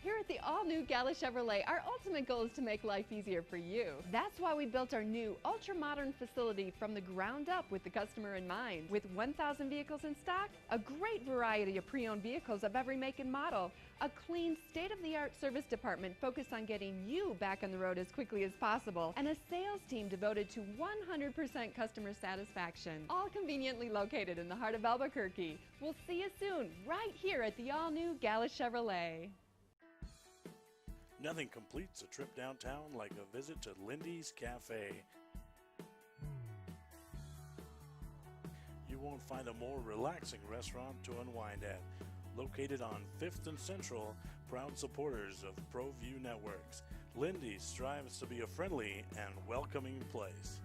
Here at the all-new Gala Chevrolet, our ultimate goal is to make life easier for you. That's why we built our new, ultra-modern facility from the ground up with the customer in mind. With 1,000 vehicles in stock, a great variety of pre-owned vehicles of every make and model, a clean, state-of-the-art service department focused on getting you back on the road as quickly as possible, and a sales team devoted to 100% customer satisfaction. All conveniently located in the heart of Albuquerque. We'll see you soon, right here at the all-new Gala Chevrolet. Nothing completes a trip downtown like a visit to Lindy's Cafe. You won't find a more relaxing restaurant to unwind at. Located on 5th and Central, proud supporters of Proview Networks, Lindy's strives to be a friendly and welcoming place.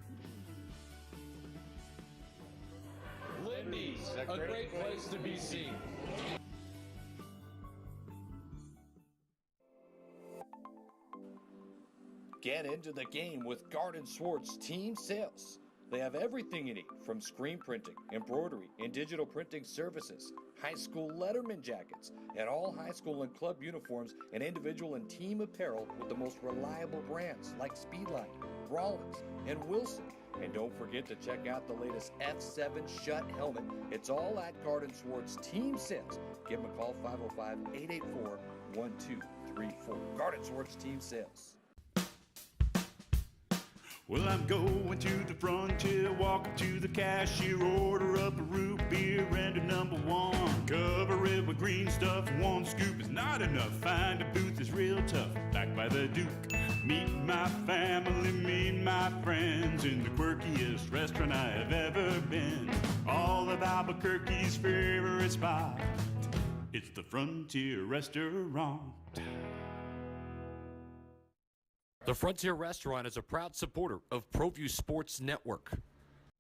Lindy's, a great place to be seen. Get into the game with Garden Swartz Team Sales. They have everything you need, from screen printing, embroidery, and digital printing services, high school letterman jackets, and all high school and club uniforms, and individual and team apparel with the most reliable brands like Speedline, Rawlins, and Wilson. And don't forget to check out the latest F7 Shut helmet. It's all at Garden Swartz Team Sales. Give them a call, 505-884-1234. Garden Swartz Team Sales. Well, I'm going to the frontier, walk up to the cashier, order up a root beer and a number one. Cover it with green stuff, one scoop is not enough. Find a booth is real tough, back by the Duke. Meet my family, meet my friends in the quirkiest restaurant I have ever been. All of Albuquerque's favorite spot, it's the Frontier Restaurant. The Frontier Restaurant is a proud supporter of Proview Sports Network.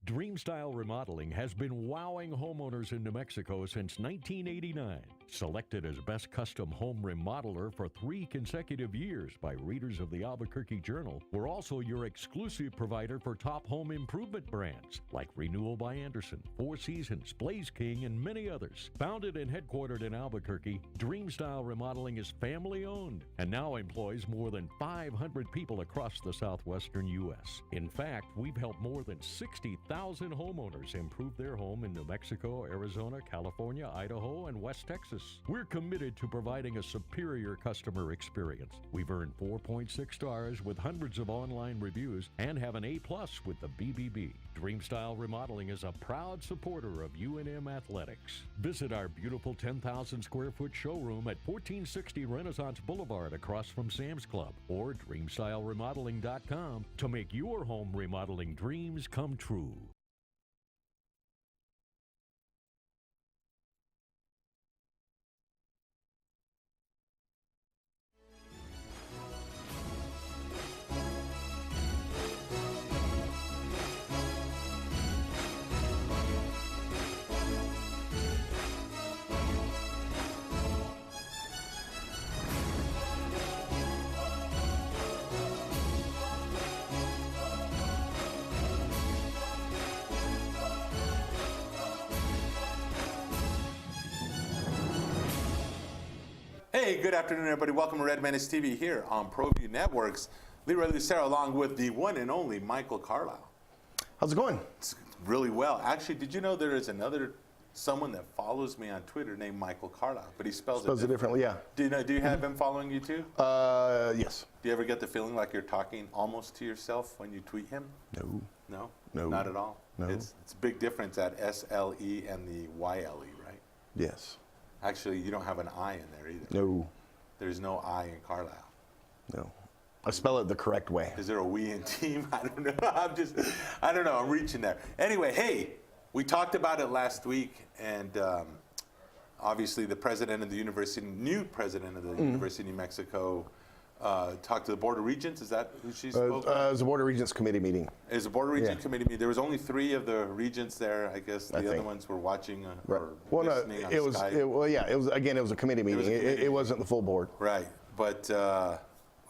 Dreamstyle Remodeling has been wowing homeowners in New Mexico since 1989. Selected as Best Custom Home Remodeler for 3 consecutive years by readers of the Albuquerque Journal, we're also your exclusive provider for top home improvement brands like Renewal by Anderson, Four Seasons, Blaze King, and many others. Founded and headquartered in Albuquerque, Dreamstyle Remodeling is family-owned and now employs more than 500 people across the southwestern U.S. In fact, we've helped more than 60,000 homeowners improve their home in New Mexico, Arizona, California, Idaho, and West Texas. We're committed to providing a superior customer experience. We've earned 4.6 stars with hundreds of online reviews and have an A+ with the BBB. Dreamstyle Remodeling is a proud supporter of UNM Athletics. Visit our beautiful 10,000 square foot showroom at 1460 Renaissance Boulevard across from Sam's Club, or dreamstyleremodeling.com to make your home remodeling dreams come true. Hey, good afternoon, everybody. Welcome to Red Menace TV here on Proview Networks. Leroy Lucero along with the one and only Michael Carlisle. How's it going? It's really well. Actually, did you know there is someone that follows me on Twitter named Michael Carlisle, but he spells it differently, yeah. Do you have him following you too? Yes. Do you ever get the feeling like you're talking almost to yourself when you tweet him? No. No? No. Not at all? No. It's a big difference at SLE and the YLE, right? Yes. Actually, you don't have an I in there either. No. There's no I in Carlisle. No. I spell it the correct way. Is there a we in team? I don't know. I don't know. I'm reaching there. Anyway, hey, we talked about it last week, and obviously the president of the university, new president of the University of New Mexico, talked to the Board of Regents. Is that who she spoke? It was a Board of Regents committee meeting. It was a Board of Regents committee meeting. There was only 3 of the regents there. I guess the other ones were watching or listening on Skype. It was a committee meeting. It wasn't the full board. Right, but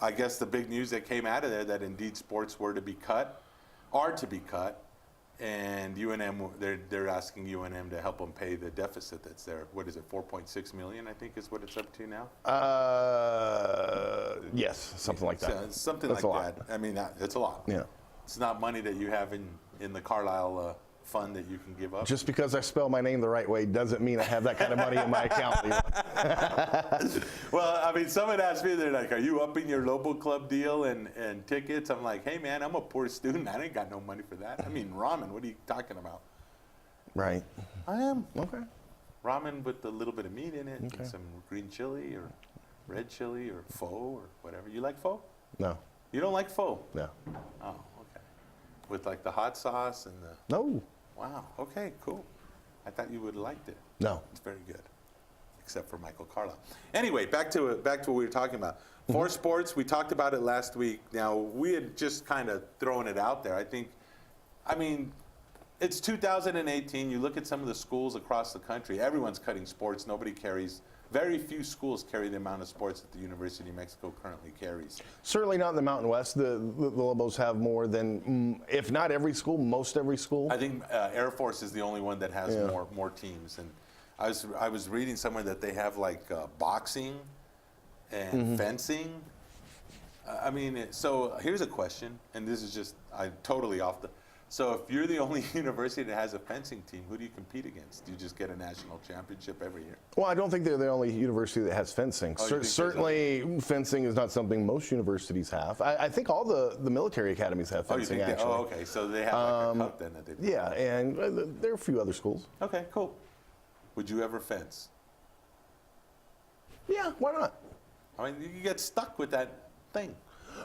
I guess the big news that came out of there that indeed sports are to be cut, and UNM, they're asking UNM to help them pay the deficit that's there. What is it, 4.6 million? I think is what it's up to now. Yes, something like that. So, something That's like a lot. that. I mean, it's a lot. Yeah. It's not money that you have in the Carlisle fund that you can give up. Just because I spell my name the right way doesn't mean I have that kind of money in my account. Well, I mean, someone asked me, they're like, are you upping your local club deal and tickets? I'm like, hey, man, I'm a poor student. I ain't got no money for that. I mean, ramen, what are you talking about? Right. I am. Okay. Ramen with a little bit of meat in it, Okay. and some green chili or red chili or pho or whatever. You like pho? No. You don't like pho? No. Oh, okay. With like the hot sauce and the... No. Wow, okay, cool. I thought you would have liked it. No. It's very good, except for Michael Carlisle. Anyway, back to what we were talking about. For sports, we talked about it last week. Now, we had just kind of thrown it out there. I mean, it's 2018. You look at some of the schools across the country, everyone's cutting sports. Very few schools carry the amount of sports that the University of New Mexico currently carries. Certainly not in the Mountain West. The Lobos have more than, if not every school, most every school. I think Air Force is the only one that has more teams. And I was reading somewhere that they have like boxing and fencing. I mean, so here's a question, and this is just totally off the. So if you're the only university that has a fencing team, who do you compete against? Do you just get a national championship every year? Well, I don't think they're the only university that has fencing. Oh, you think Certainly, fencing is not something most universities have. I think all the military academies have fencing, you think actually. okay. So they have like a cup then that they play. Yeah, and there are a few other schools. Okay, cool. Would you ever fence? Yeah, why not? I mean, you get stuck with that thing.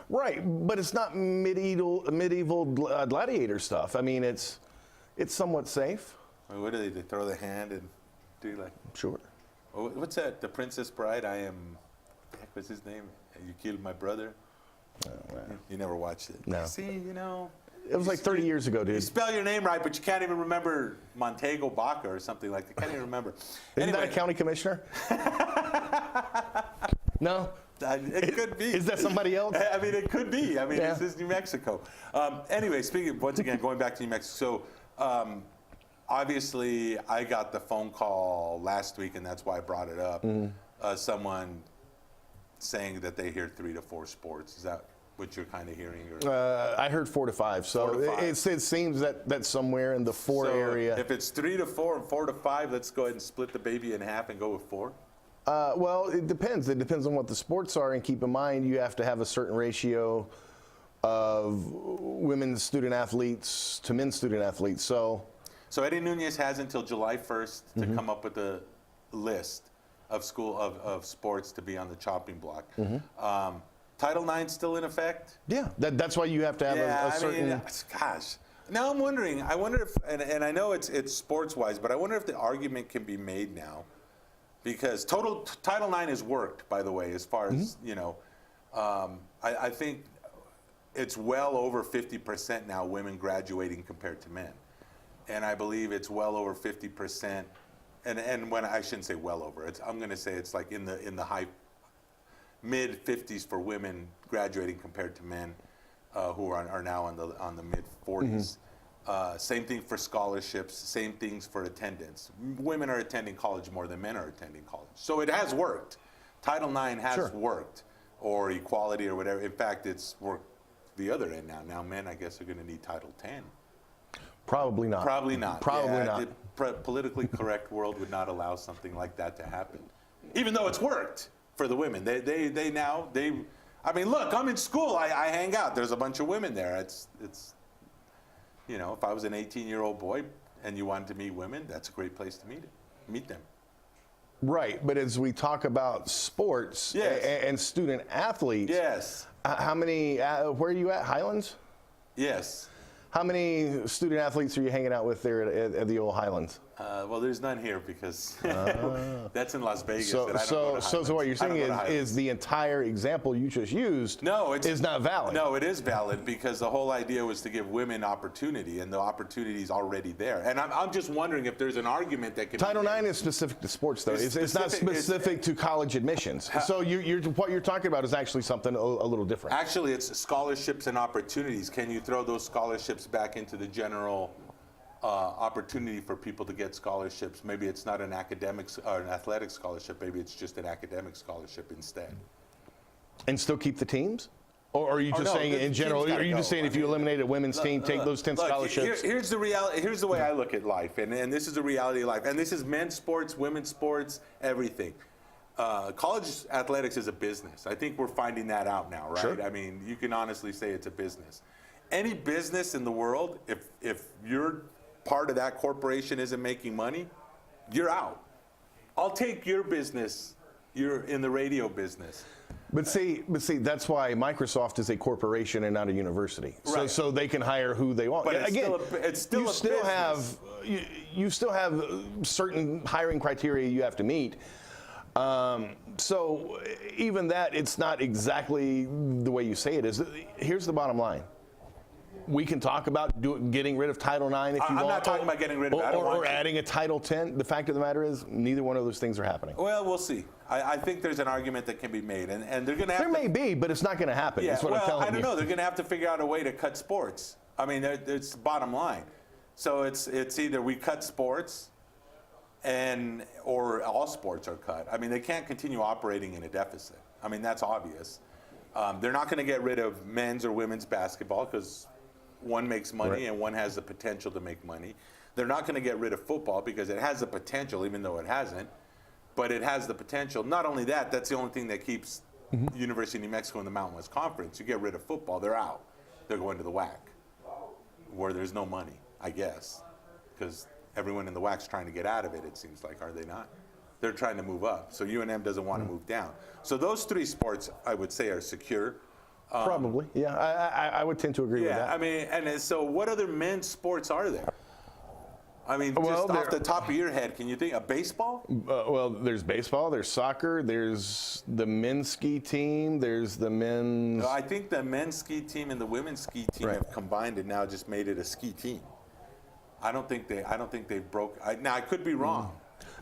Right, but it's not medieval gladiator stuff. I mean, it's somewhat safe. I mean, what do they throw the hand and do like? Sure. What's that? The Princess Bride. What's his name? You killed my brother. Oh, wow. You never watched it. No. See, you know. It was like 30 years ago, You dude. spell your name right, but you can't even remember Montego Baca or something like that. Can't even remember. Isn't that a county commissioner? No? It could be. Is that somebody else? I mean, it could be. I mean, Yeah. this is New Mexico. Anyway, once again, going back to New Mexico. So, obviously, I got the phone call last week, and that's why I brought it up. Someone saying that they hear 3 to 4 sports. Is that what you're kind of hearing? Or? I heard 4 to 5. So 4 to 5. it seems that's somewhere in the 4 area. If it's 3 to 4 and 4 to 5, let's go ahead and split the baby in half and go with 4. Well, it depends. It depends on what the sports are, and keep in mind you have to have a certain ratio of women's student athletes to men's student athletes. So Eddie Nunez has until July 1st to come up with a list of sports to be on the chopping block. Title IX still in effect? yeah, that's why you have to have a certain. I mean, gosh. Now I'm wondering. I wonder if, and I know it's sports-wise, but I wonder if the argument can be made now. Because Title IX has worked, by the way, as far as, you know, I think it's well over 50% now women graduating compared to men. And I believe it's well over 50%, and when I shouldn't say well over, I'm going to say it's like in the high, mid-50s for women graduating compared to men who are now on the mid-40s. Same thing for scholarships, same things for attendance. Women are attending college more than men are attending college. So it has worked. Title IX has worked, or equality or whatever. In fact, it's worked the other end now. Now men, I guess, are going to need Title X. Probably not. Probably not. Probably not. The politically correct world would not allow something like that to happen. Even though it's worked for the women. They now, I mean, look, I'm in school. I hang out. There's a bunch of women there. It's you know, if I was an 18-year-old boy and you wanted to meet women, that's a great place to meet them. Right, but as we talk about sports and student athletes, how many, where are you at, Highlands? Yes. How many student athletes are you hanging out with there at the old Highlands? Well, there's none here because that's in Las Vegas. So what you're saying is the entire example you just used is not valid. No, it is valid because the whole idea was to give women opportunity, and the opportunity is already there. And I'm just wondering if there's an argument that can Title IX is specific to sports, though. It's not specific to college admissions. So what you're talking about is actually something a little different. Actually, it's scholarships and opportunities. Can you throw those scholarships back into the general opportunity for people to get scholarships. Maybe it's not an academics or an athletic scholarship. Maybe it's just an academic scholarship instead. And still keep the teams? Or are you just saying in general, are you just saying if you eliminate a women's team, take those 10 scholarships? Here's the reality. Here's the way I look at life, and this is the reality of life. And this is men's sports, women's sports, everything. College athletics is a business. I think we're finding that out now, right? Sure. I mean, you can honestly say it's a business. Any business in the world, if your part of that corporation isn't making money, you're out. I'll take your business. You're in the radio business. But see, that's why Microsoft is a corporation and not a university. Right. So they can hire who they want. But it's still you a still business. you still have certain hiring criteria you have to meet. So even that, it's not exactly the way you say it is. Here's the bottom line. We can talk about getting rid of Title IX if you want. I'm not talking about getting rid of it. Or adding a Title X. The fact of the matter is, neither one of those things are happening. Well, we'll see. I think there's an argument that can be made, and they're going to have There may be, but it's not going to happen. Yeah, That's what I'm telling you. I don't know. They're going to have to figure out a way to cut sports. I mean, it's the bottom line. So it's either we cut sports, or all sports are cut. I mean, they can't continue operating in a deficit. I mean, that's obvious. They're not going to get rid of men's or women's basketball because one makes money Right. and one has the potential to make money. They're not going to get rid of football because it has the potential, even though it hasn't. But it has the potential. Not only that, that's the only thing that keeps University of New Mexico in the Mountain West Conference. You get rid of football, they're out. They're going to the WAC, where there's no money, I guess, because everyone in the WAC's trying to get out of it, it seems like, are they not? They're trying to move up. So UNM doesn't want to move down. So those three sports, I would say, are secure. Probably, yeah. I would tend to agree with that. I mean, and so what other men's sports are there? I mean, Well, just off the top of your head, can you think of baseball? Well, there's baseball, there's soccer, there's the men's ski team, there's the men's. I think the men's ski team and the women's ski team Right. have combined and now just made it a ski team. I don't think they broke. Now I could be wrong.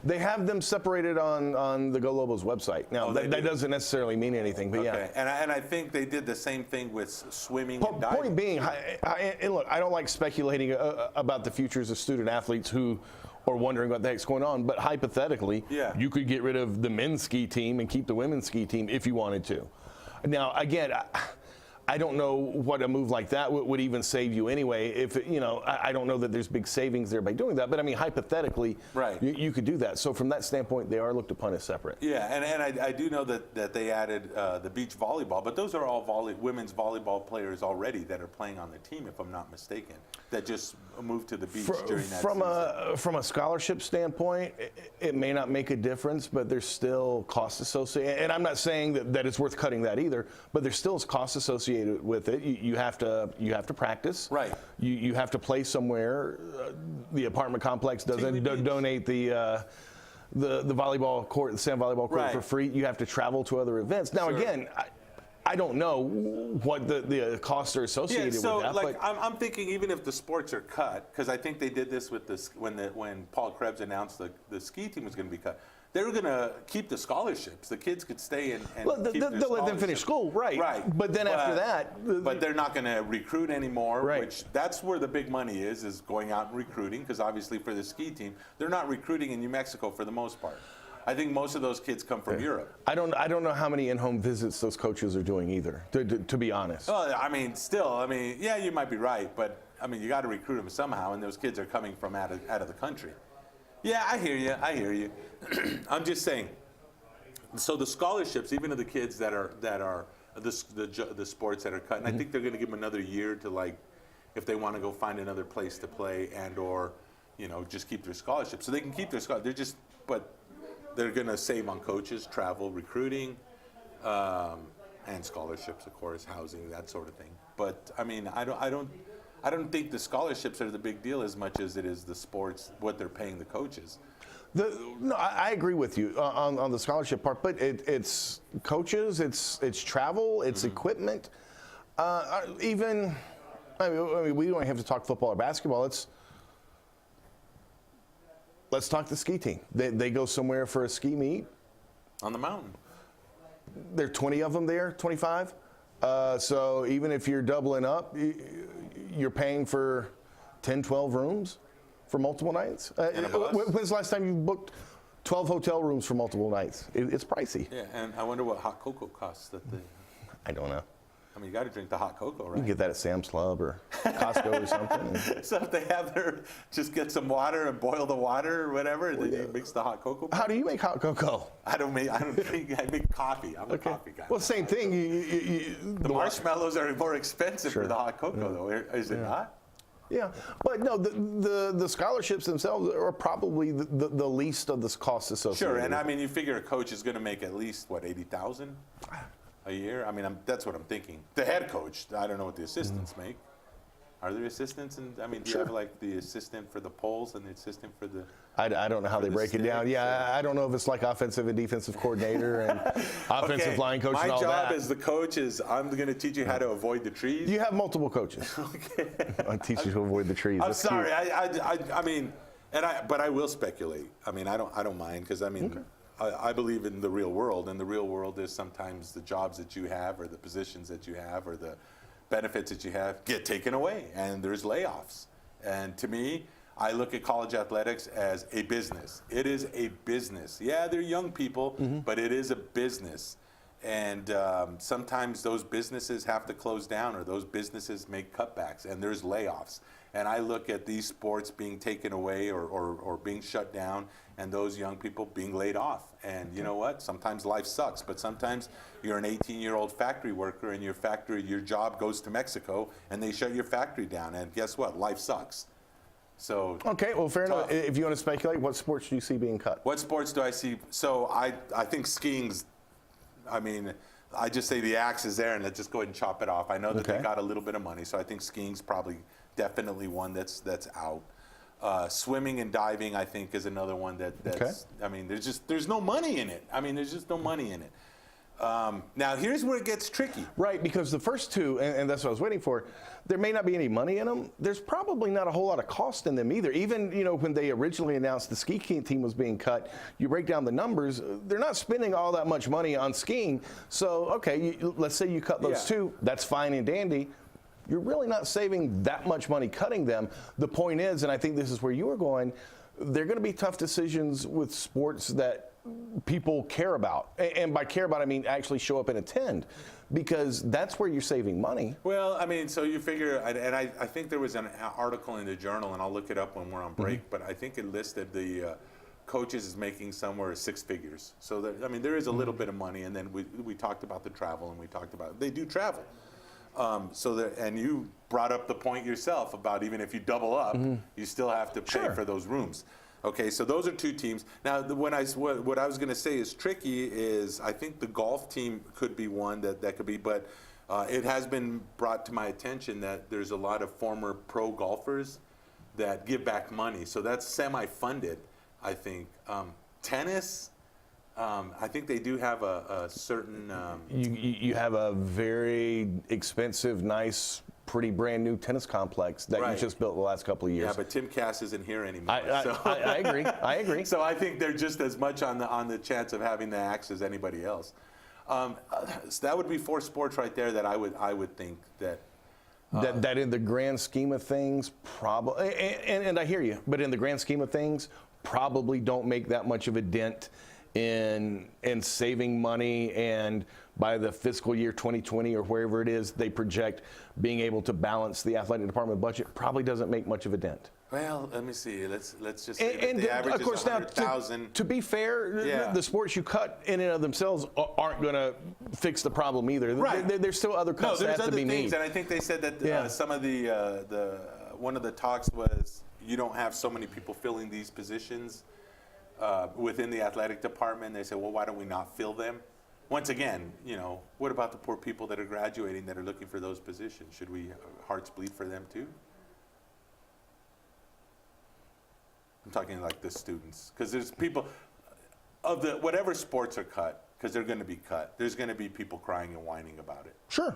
They have them separated on the Go Lobos website. Now, Oh, they that do? doesn't necessarily mean anything, but Okay, yeah. and I think they did the same thing with swimming and diving. Point being, and look, I don't like speculating about the futures of student athletes who are wondering what the heck's going on, but hypothetically, Yeah. you could get rid of the men's ski team and keep the women's ski team if you wanted to. Now, again, I don't know what a move like that would even save you anyway. If I don't know that there's big savings there by doing that, but I mean hypothetically, Right. you could do that. So from that standpoint, they are looked upon as separate. Yeah, and I do know that they added the beach volleyball, but those are all women's volleyball players already that are playing on the team, if I'm not mistaken, that just moved to the beach during that season. From a scholarship standpoint, it may not make a difference, but there's still costs associated. And I'm not saying that it's worth cutting that either, but there's still costs associated with it. You have to practice. Right. You have to play somewhere. The apartment complex doesn't donate the volleyball court, the sand volleyball court Right. for free. You have to travel to other events. Now, Sure. again, I don't know what the costs are associated so with that. like but I'm thinking even if the sports are cut, because I think they did this with this when Paul Krebs announced the ski team was going to be cut. They were going to keep the scholarships. The kids could stay and well, keep they'll their let them finish scholarships. school, right? Right. But then after that, But they're not going to recruit anymore, Right. which that's where the big money is going out and recruiting, because obviously for the ski team, they're not recruiting in New Mexico for the most part. I think most of those kids come from Europe. I don't know how many in-home visits those coaches are doing either. To be honest. Well, I mean, yeah, you might be right, but I mean, you got to recruit them somehow, and those kids are coming from out of the country. Yeah, I hear you. I'm just saying. So the scholarships, even of the kids that are the sports that are cut, and I think they're going to give them another year to, like, if they want to go find another place to play and or just keep their scholarships. So they can keep their scholarships. But they're going to save on coaches, travel, recruiting, and scholarships, of course, housing, that sort of thing. But I mean, I don't think the scholarships are the big deal as much as it is the sports, what they're paying the coaches. No, I agree with you on the scholarship part, but it's coaches, it's travel, it's equipment. Even, I mean, we don't have to talk football or basketball. Let's talk the ski team. They go somewhere for a ski meet. On the mountain. There are 20 of them there, 25. So even if you're doubling up, you're paying for 10, 12 rooms. for multiple nights? And a bus? When's the last time you booked 12 hotel rooms for multiple nights? It's pricey. Yeah, and I wonder what hot cocoa costs. I don't know. I mean, you got to drink the hot cocoa, right? You can get that at Sam's Club or Costco or something. So if they have just get some water and boil the water or whatever, and then you mix the hot cocoa. How do you make hot cocoa? I make coffee. I'm a coffee guy. Well, same thing. The marshmallows are more expensive for the hot cocoa, though. Is it not? Yeah, but no, the scholarships themselves are probably the least of the costs associated. Sure, and I mean, you figure a coach is going to make at least what, $80,000 a year? I mean, that's what I'm thinking. The head coach, I don't know what the assistants make. Are there assistants? And I mean, do you have like the assistant for the polls and the assistant for the? I don't know how they break it down. Yeah, I don't know if it's like offensive and defensive coordinator and offensive line coach and all that. My job as the coach is I'm going to teach you how to avoid the trees. You have multiple coaches. Okay. I'll teach you to avoid the trees. I'm That's sorry. cute. I mean, but I will speculate. I mean, I don't mind because I mean. Okay. I believe in the real world, and the real world is sometimes the jobs that you have or the positions that you have or the benefits that you have get taken away, and there's layoffs. And to me, I look at college athletics as a business. It is a business. Yeah, they're young people, but it is a business. And sometimes those businesses have to close down or those businesses make cutbacks, and there's layoffs. And I look at these sports being taken away or being shut down and those young people being laid off. And you know what? Sometimes life sucks, but sometimes you're an 18-year-old factory worker and your job goes to Mexico and they shut your factory down. And guess what? Life sucks. So okay, well, fair enough. If you want to speculate, what sports do you see being cut? What sports do I see? So I think skiing's, I mean, I just say the axe is there and let's just go ahead and chop it off. I know that they got a little bit of money, so I think skiing's probably definitely one that's out. Swimming and diving, I think, is another one that's. I mean, there's no money in it. I mean, there's just no money in it. Now, here's where it gets tricky. Right, because the first two, and that's what I was waiting for, there may not be any money in them. There's probably not a whole lot of cost in them either. Even, when they originally announced the ski team was being cut, you break down the numbers, they're not spending all that much money on skiing. So, okay, let's say you cut those two, that's fine and dandy. You're really not saving that much money cutting them. The point is, and I think this is where you were going, they're going to be tough decisions with sports that people care about. And by care about, I mean actually show up and attend, because that's where you're saving money. Well, I mean, so you figure, and I think there was an article in the Journal, and I'll look it up when we're on break, but I think it listed the coaches is making somewhere 6 figures. So, I mean, there is a little bit of money, and then we talked about the travel, and we talked about, they do travel. And you brought up the point yourself about even if you double up, you still have to pay for those rooms. Okay, so those are 2 teams. Now, what I was going to say is tricky is I think the golf team could be one that could be, but it has been brought to my attention that there's a lot of former pro golfers that give back money. So that's semi-funded, I think. Tennis, I think they do have a certain. You have a very expensive, nice, pretty brand new tennis complex that you just built the last couple of years. Yeah, but Tim Cass isn't here anymore. I agree. I agree. So I think they're just as much on the chance of having the axe as anybody else. So that would be 4 sports right there that I would think that. That in the grand scheme of things, probably, and I hear you, but in the grand scheme of things, probably don't make that much of a dent in saving money, and by the fiscal year 2020 or wherever it is, they project being able to balance the athletic department budget. Probably doesn't make much of a dent. Well, let me see. Let's just say that the average of course, is 100,000. To be fair, the sports you cut in and of themselves aren't going to fix the problem either. Right. There's still other cuts that have to be made. And I think they said that some of the one of the talks was you don't have so many people filling these positions within the athletic department. They said, well, why don't we not fill them? Once again, what about the poor people that are graduating that are looking for those positions? Should we hearts bleed for them too? I'm talking like the students, because there's people of the whatever sports are cut, because they're going to be cut. There's going to be people crying and whining about it. Sure.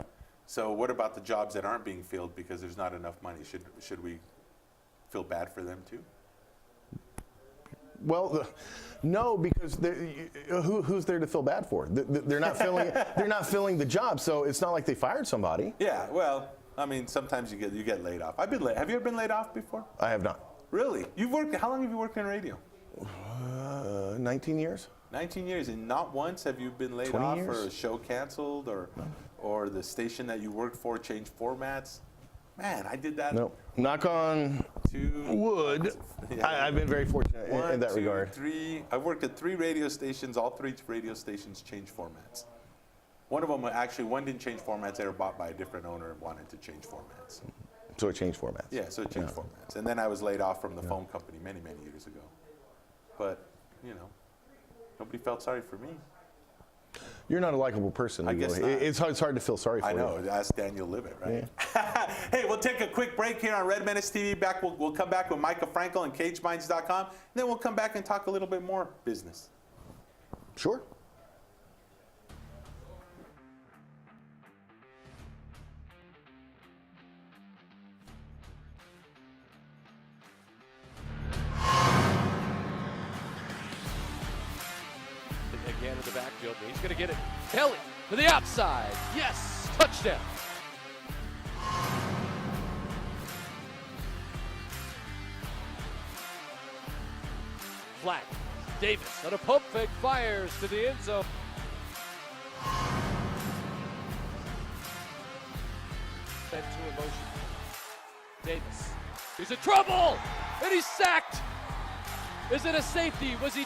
So what about the jobs that aren't being filled because there's not enough money? Should we feel bad for them too? Well, no, because who's there to feel bad for? They're not filling. They're not filling the job, so it's not like they fired somebody. Yeah, well, I mean, sometimes you get laid off. Have you ever been laid off before? I have not. Really? How long have you worked in radio? 19 years. 19 years, and not once have you been laid 20 off years. or a show canceled or the station that you worked for changed formats? Man, I did that. No. Knock on wood. Yeah. I've been very fortunate in that 1, 2, regard. 3. I worked at 3 radio stations. All 3 radio stations changed formats. One of them, one didn't change formats. They were bought by a different owner and wanted to change formats. So it changed formats. Yeah, so it changed formats. And then I was laid off from the phone company many, many years ago. But, nobody felt sorry for me. You're not a likable person. I guess really. not. It's hard to feel sorry for you. I know. Ask Daniel Libet, right? Hey, we'll take a quick break here on Red Menace TV. We'll come back with Micah Frankel and CageMinds.com. And then we'll come back and talk a little bit more business. Sure. Again in the backfield. He's going to get it. Kelly to the outside. Yes, touchdown. Flag. Davis on a pump fake fires to the end zone. Then to emotion. Davis. He's in trouble, and he's sacked. Is it a safety? Was he?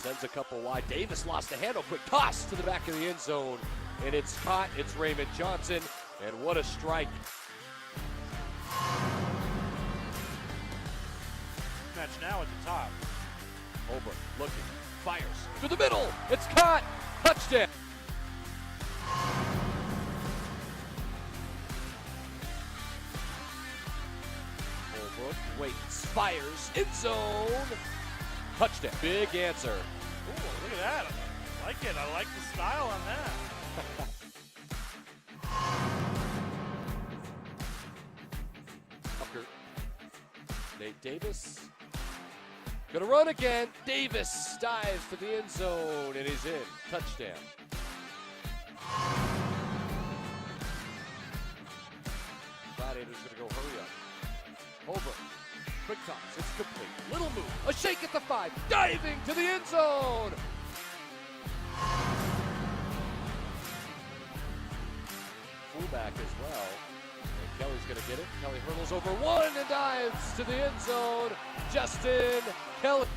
Sends a couple wide. Davis lost the handle. Quick toss to the back of the end zone. And it's caught. It's Raymond Johnson. And what a strike. Match now at the top. Holbrook looking. Fires to the middle. It's caught. Touchdown. Holbrook waits. Fires. End zone. Touchdown. Big answer. Ooh, look at that. I like it. I like the style on that. Tucker. Nate Davis. Gonna run again. Davis dives to the end zone and he's in. Touchdown. Gladiator's gonna go hurry up. Holbrook. Quick toss. It's complete. Little move. A shake at the 5. Diving to the end zone. Fullback as well. And Kelly's going to get it. Kelly hurdles over one and dives to the end zone. Justin Kelly.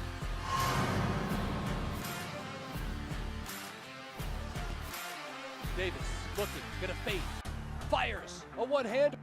Davis looking. Going to fade. Fires. A one-hand.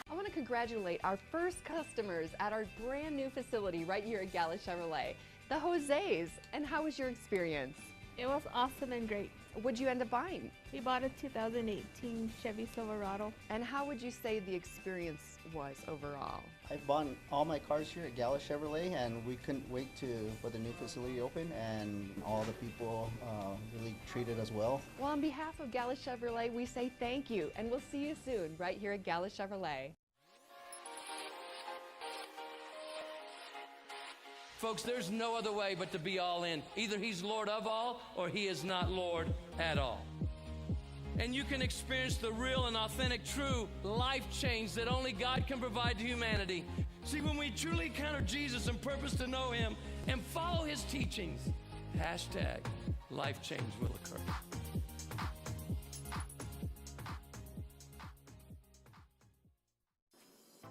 I want to congratulate our first customers at our brand new facility right here at Gala Chevrolet, the Jose's. And how was your experience? It was awesome and great. What'd you end up buying? We bought a 2018 Chevy Silverado. And how would you say the experience was overall? I bought all my cars here at Gala Chevrolet, and we couldn't wait for the new facility open, and all the people really treated us well. Well, on behalf of Gala Chevrolet, we say thank you, and we'll see you soon right here at Gala Chevrolet. Folks, there's no other way but to be all in. Either he's Lord of all or he is not Lord at all. And you can experience the real and authentic, true life change that only God can provide to humanity. See, when we truly encounter Jesus and purpose to know him and follow his teachings, hashtag life change will occur.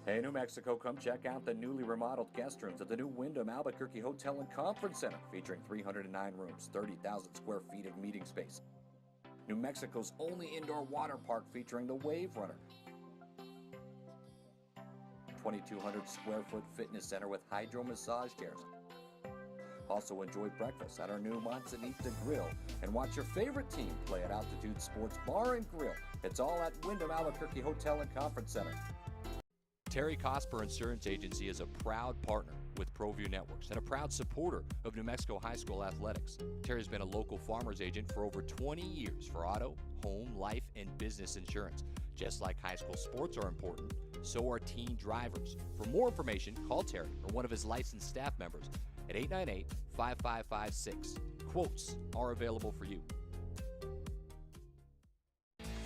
Hey, New Mexico, come check out the newly remodeled guest rooms at the new Wyndham Albuquerque Hotel and Conference Center, featuring 309 rooms, 30,000 square feet of meeting space. New Mexico's only indoor water park featuring the Wave Runner. 2,200 square foot fitness center with hydro massage chairs. Also enjoy breakfast at our new Manzanita Grill and watch your favorite team play at Altitude Sports Bar and Grill. It's all at Wyndham Albuquerque Hotel and Conference Center. Terry Cosper Insurance Agency is a proud partner with Proview Networks and a proud supporter of New Mexico high school athletics. Terry's been a local farmer's agent for over 20 years for auto, home, life, and business insurance. Just like high school sports are important, so are teen drivers. For more information, call Terry or one of his licensed staff members at 898-5556. Quotes are available for you.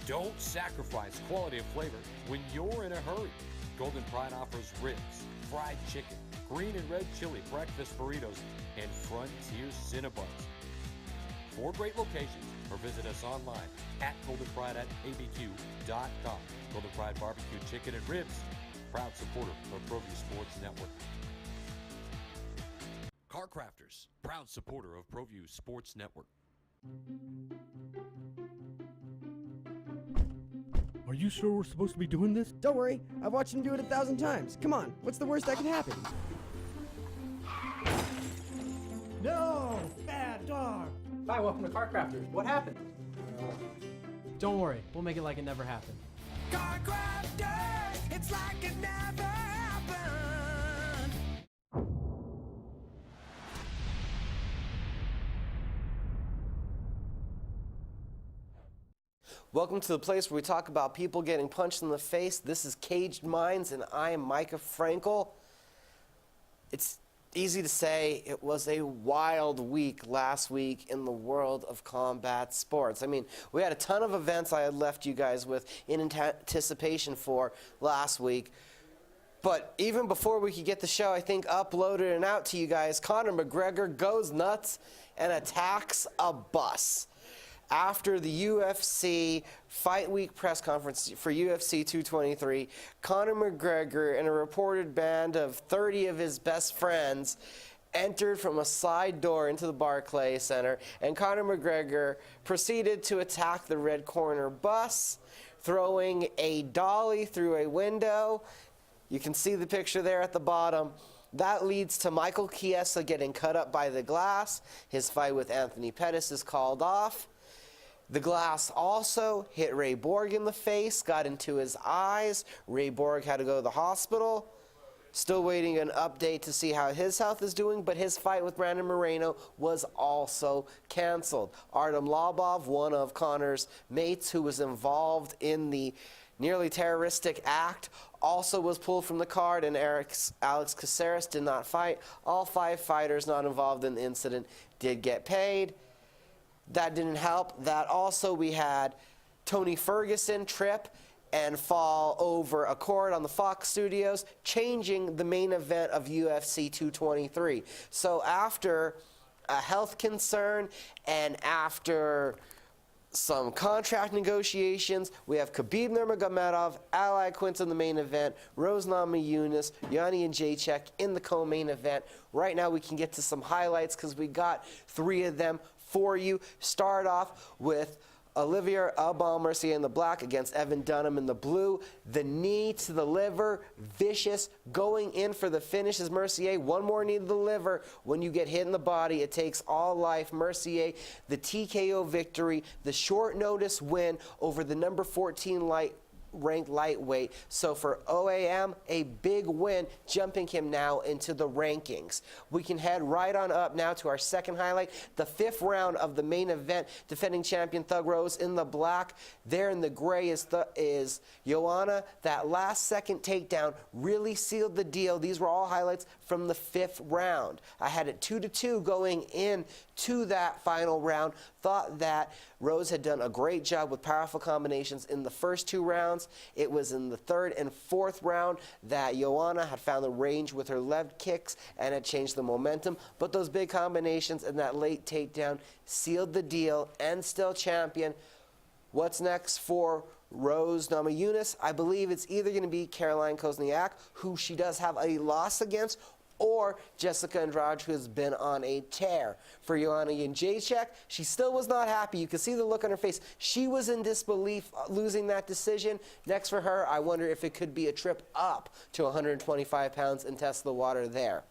Don't sacrifice quality and flavor when you're in a hurry. Golden Pride offers ribs, fried chicken, green and red chili breakfast burritos, and Frontier Cinnabons. 4 great locations, or visit us online at goldenpride@abq.com. Golden Pride Barbecue Chicken and Ribs, proud supporter of Proview Sports Network. Car Crafters, proud supporter of Proview Sports Network. Are you sure we're supposed to be doing this? Don't worry, I've watched him do it 1,000 times. Come on, what's the worst that can happen? No! Bad dog! Hi, welcome to Car Crafters. What happened? Don't worry, we'll make it like it never happened. Car Crafters, it's like it never happened. Welcome to the place where we talk about people getting punched in the face. This is Caged Minds, and I am Micah Frankel. It's easy to say it was a wild week last week in the world of combat sports. I mean, we had a ton of events I had left you guys with in anticipation for last week. But even before we could get the show, I think, uploaded and out to you guys, Conor McGregor goes nuts and attacks a bus. After the UFC Fight Week press conference for UFC 223, Conor McGregor and a reported band of 30 of his best friends entered from a side door into the Barclays Center, and Conor McGregor proceeded to attack the Red Corner bus, throwing a dolly through a window. You can see the picture there at the bottom. That leads to Michael Chiesa getting cut up by the glass. His fight with Anthony Pettis is called off. The glass also hit Ray Borg in the face, got into his eyes. Ray Borg had to go to the hospital. Still waiting an update to see how his health is doing, but his fight with Brandon Moreno was also canceled. Artem Lobov, one of Conor's mates who was involved in the nearly terroristic act, also was pulled from the card, and Alex Caceres did not fight. All 5 fighters not involved in the incident did get paid. That didn't help. That also, we had Tony Ferguson trip and fall over a cord on the Fox studios, changing the main event of UFC 223. So after a health concern and after some contract negotiations, we have Khabib Nurmagomedov, Ally Quinta in the main event, Rose Namajunas, Yanni Jacek in the co-main event. Right now we can get to some highlights because we got 3 of them for you. Start off with Olivier Aubin-Mercier in the black against Evan Dunham in the blue. The knee to the liver, vicious, going in for the finish is Mercier. One more knee to the liver. When you get hit in the body, it takes all life. Mercier, the TKO victory, the short notice win over the number 14 ranked lightweight. So for OAM, a big win, jumping him now into the rankings. We can head right on up now to our second highlight, the 5th round of the main event. Defending champion Thug Rose in the black. There in the gray is Joanna. That last second takedown really sealed the deal. These were all highlights from the 5th round. I had it 2-2 going in to that final round. Thought that Rose had done a great job with powerful combinations in the first 2 rounds. It was in the 3rd and 4th round that Joanna had found the range with her left kicks and had changed the momentum. But those big combinations and that late takedown sealed the deal, and still champion. What's next for Rose Namajunas? I believe it's either going to be Caroline Kosniak, who she does have a loss against, or Jessica Andrade, who has been on a tear. For Joanna Jędrzejczyk, she still was not happy. You could see the look on her face. She was in disbelief losing that decision. Next for her, I wonder if it could be a trip up to 125 pounds and test the water there.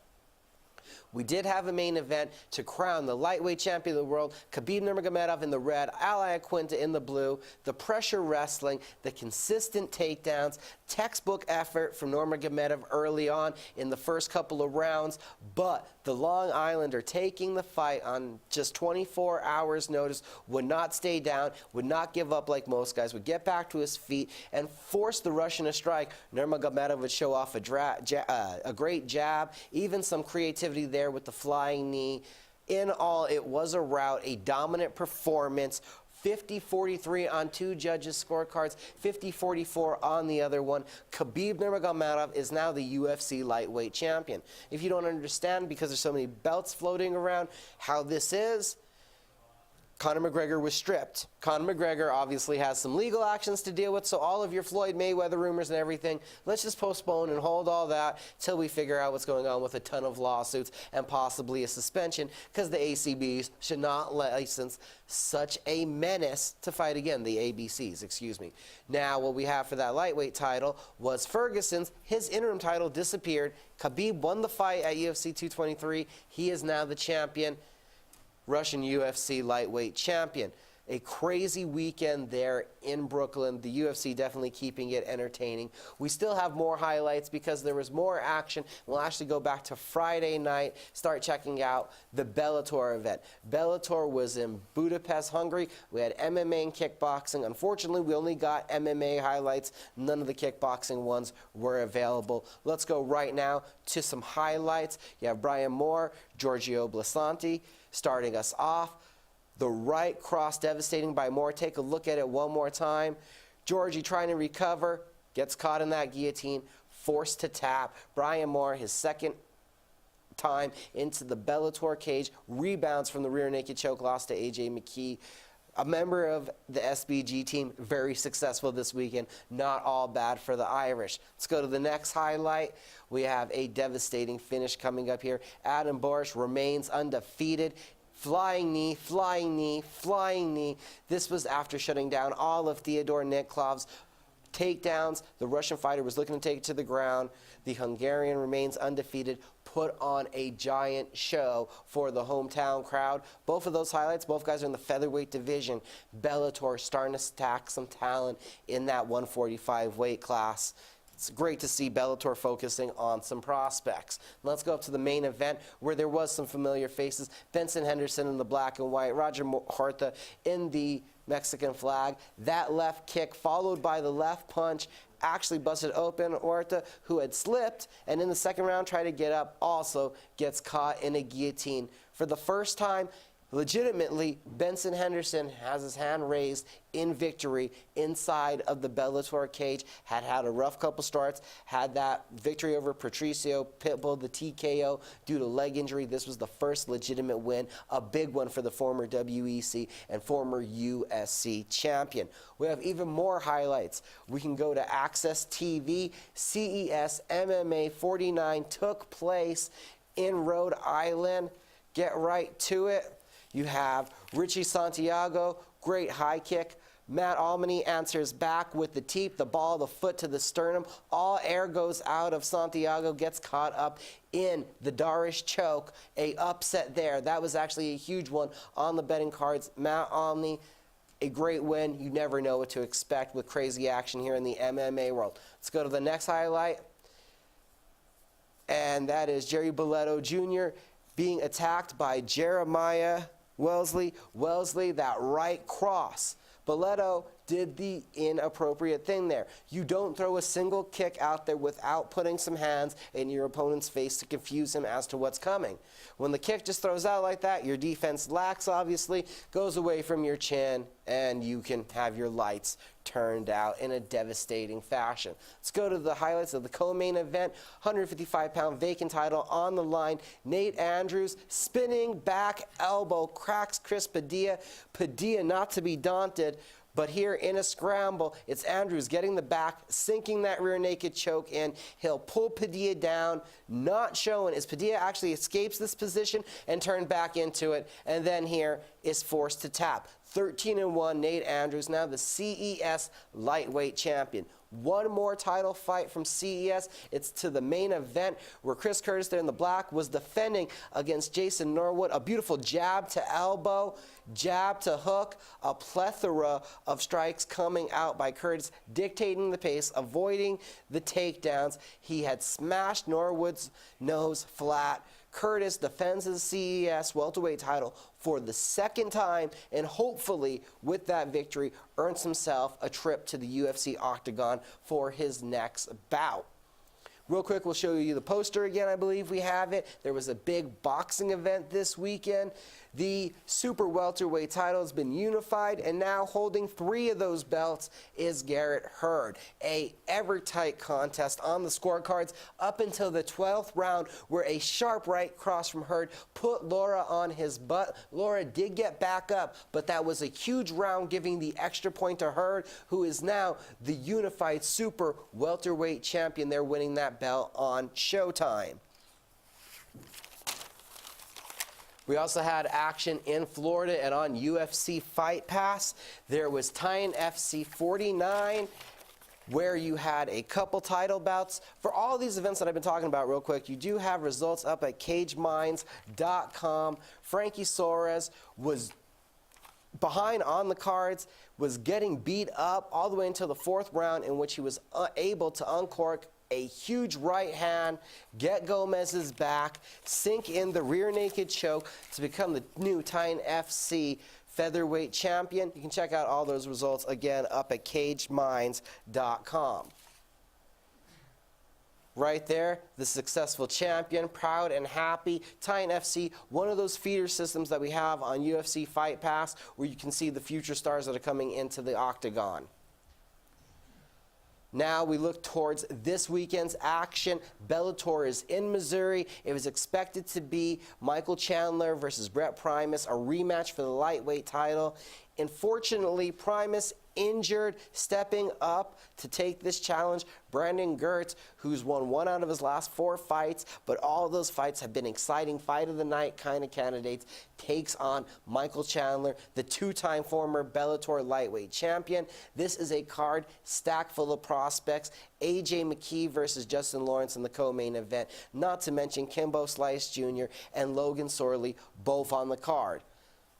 We did have a main event to crown the lightweight champion of the world, Khabib Nurmagomedov in the red, Ally Quinta in the blue. The pressure wrestling, the consistent takedowns, textbook effort from Nurmagomedov early on in the first couple of rounds, but the Long Islander taking the fight on just 24 hours notice, would not stay down, would not give up like most guys, would get back to his feet and force the Russian to strike. Nurmagomedov would show off a great jab, even some creativity activity there with the flying knee. In all, it was a rout, a dominant performance. 50-43 on 2 judges' scorecards, 50-44 on the other one. Khabib Nurmagomedov is now the UFC lightweight champion. If you don't understand, because there's so many belts floating around, how this is, Conor McGregor was stripped. Conor McGregor obviously has some legal actions to deal with, so all of your Floyd Mayweather rumors and everything, let's just postpone and hold all that till we figure out what's going on with a ton of lawsuits and possibly a suspension, because the ACBs should not license such a menace to fight again, the ABCs, excuse me. Now, what we have for that lightweight title was Ferguson's. His interim title disappeared. Khabib won the fight at UFC 223. He is now the champion. Russian UFC lightweight champion. A crazy weekend there in Brooklyn. The UFC definitely keeping it entertaining. We still have more highlights because there was more action. We'll actually go back to Friday night, start checking out the Bellator event. Bellator was in Budapest, Hungary. We had MMA and kickboxing. Unfortunately, we only got MMA highlights. None of the kickboxing ones were available. Let's go right now to some highlights. You have Brian Moore, Giorgio Blasanti starting us off. The right cross devastating by Moore. Take a look at it one more time. Georgie trying to recover, gets caught in that guillotine, forced to tap. Brian Moore, his second time into the Bellator cage, rebounds from the rear naked choke loss to AJ McKee. A member of the SBG team, very successful this weekend. Not all bad for the Irish. Let's go to the next highlight. We have a devastating finish coming up here. Adam Borish remains undefeated. Flying knee, flying knee, flying knee. This was after shutting down all of Theodore Niklov's takedowns. The Russian fighter was looking to take it to the ground. The Hungarian remains undefeated, put on a giant show for the hometown crowd. Both of those highlights, both guys are in the featherweight division. Bellator starting to stack some talent in that 145 weight class. It's great to see Bellator focusing on some prospects. Let's go up to the main event where there was some familiar faces. Benson Henderson in the black and white, Roger Horta in the Mexican flag. That left kick followed by the left punch actually busted open Horta, who had slipped, and in the second round tried to get up, also gets caught in a guillotine. For the first time, legitimately, Benson Henderson has his hand raised in victory inside of the Bellator cage. Had a rough couple starts, had that victory over Patricio Pitbull, the TKO, due to leg injury. This was the first legitimate win, a big one for the former WEC and former USC champion. We have even more highlights. We can go to Access TV. CES MMA 49 took place in Rhode Island. Get right to it. You have Richie Santiago, great high kick. Matt Almany answers back with the teep, the ball, the foot to the sternum. All air goes out of Santiago, gets caught up in the Darish choke. A upset there. That was actually a huge one on the betting cards. Matt Almany, a great win. You never know what to expect with crazy action here in the MMA world. Let's go to the next highlight. And that is Jerry Boletto Jr. being attacked by Jeremiah Wellesley. Wellesley, that right cross. Boletto did the inappropriate thing there. You don't throw a single kick out there without putting some hands in your opponent's face to confuse him as to what's coming. When the kick just throws out like that, your defense lacks, obviously, goes away from your chin, and you can have your lights turned out in a devastating fashion. Let's go to the highlights of the co-main event. 155-pound vacant title on the line. Nate Andrews, spinning back elbow, cracks Chris Padilla. Padilla not to be daunted, but here in a scramble, it's Andrews getting the back, sinking that rear naked choke in. He'll pull Padilla down, not showing as Padilla actually escapes this position and turned back into it, and then here is forced to tap. 13-1, Nate Andrews, now the CES lightweight champion. One more title fight from CES. It's to the main event where Chris Curtis there in the black was defending against Jason Norwood. A beautiful jab to elbow, jab to hook, a plethora of strikes coming out by Curtis, dictating the pace, avoiding the takedowns. He had smashed Norwood's nose flat. Curtis defends his CES welterweight title for the second time, and hopefully with that victory earns himself a trip to the UFC octagon for his next bout. Real quick, we'll show you the poster again. I believe we have it. There was a big boxing event this weekend. The super welterweight title has been unified, and now holding 3 of those belts is Garrett Hurd. A ever-tight contest on the scorecards up until the 12th round, where a sharp right cross from Hurd put Laura on his butt. Laura did get back up, but that was a huge round, giving the extra point to Hurd, who is now the unified super welterweight champion. They're winning that belt on Showtime. We also had action in Florida and on UFC Fight Pass. There was Titan FC 49, where you had a couple title bouts. For all these events that I've been talking about real quick, you do have results up at cageminds.com. Frankie Soares was behind on the cards, was getting beat up all the way until the 4th round, in which he was able to uncork a huge right hand, get Gomez's back, sink in the rear naked choke to become the new Titan FC featherweight champion. You can check out all those results again up at cageminds.com. Right there, the successful champion, proud and happy. Titan FC, one of those feeder systems that we have on UFC Fight Pass, where you can see the future stars that are coming into the octagon. Now we look towards this weekend's action. Bellator is in Missouri. It was expected to be Michael Chandler versus Brett Primus, a rematch for the lightweight title. Unfortunately, Primus injured, stepping up to take this challenge. Brandon Gertz, who's won 1 out of his last 4 fights, but all of those fights have been exciting fight of the night kind of candidates, takes on Michael Chandler, the 2-time former Bellator lightweight champion. This is a card stacked full of prospects. AJ McKee versus Justin Lawrence in the co-main event, not to mention Kimbo Slice Jr. and Logan Sorley, both on the card.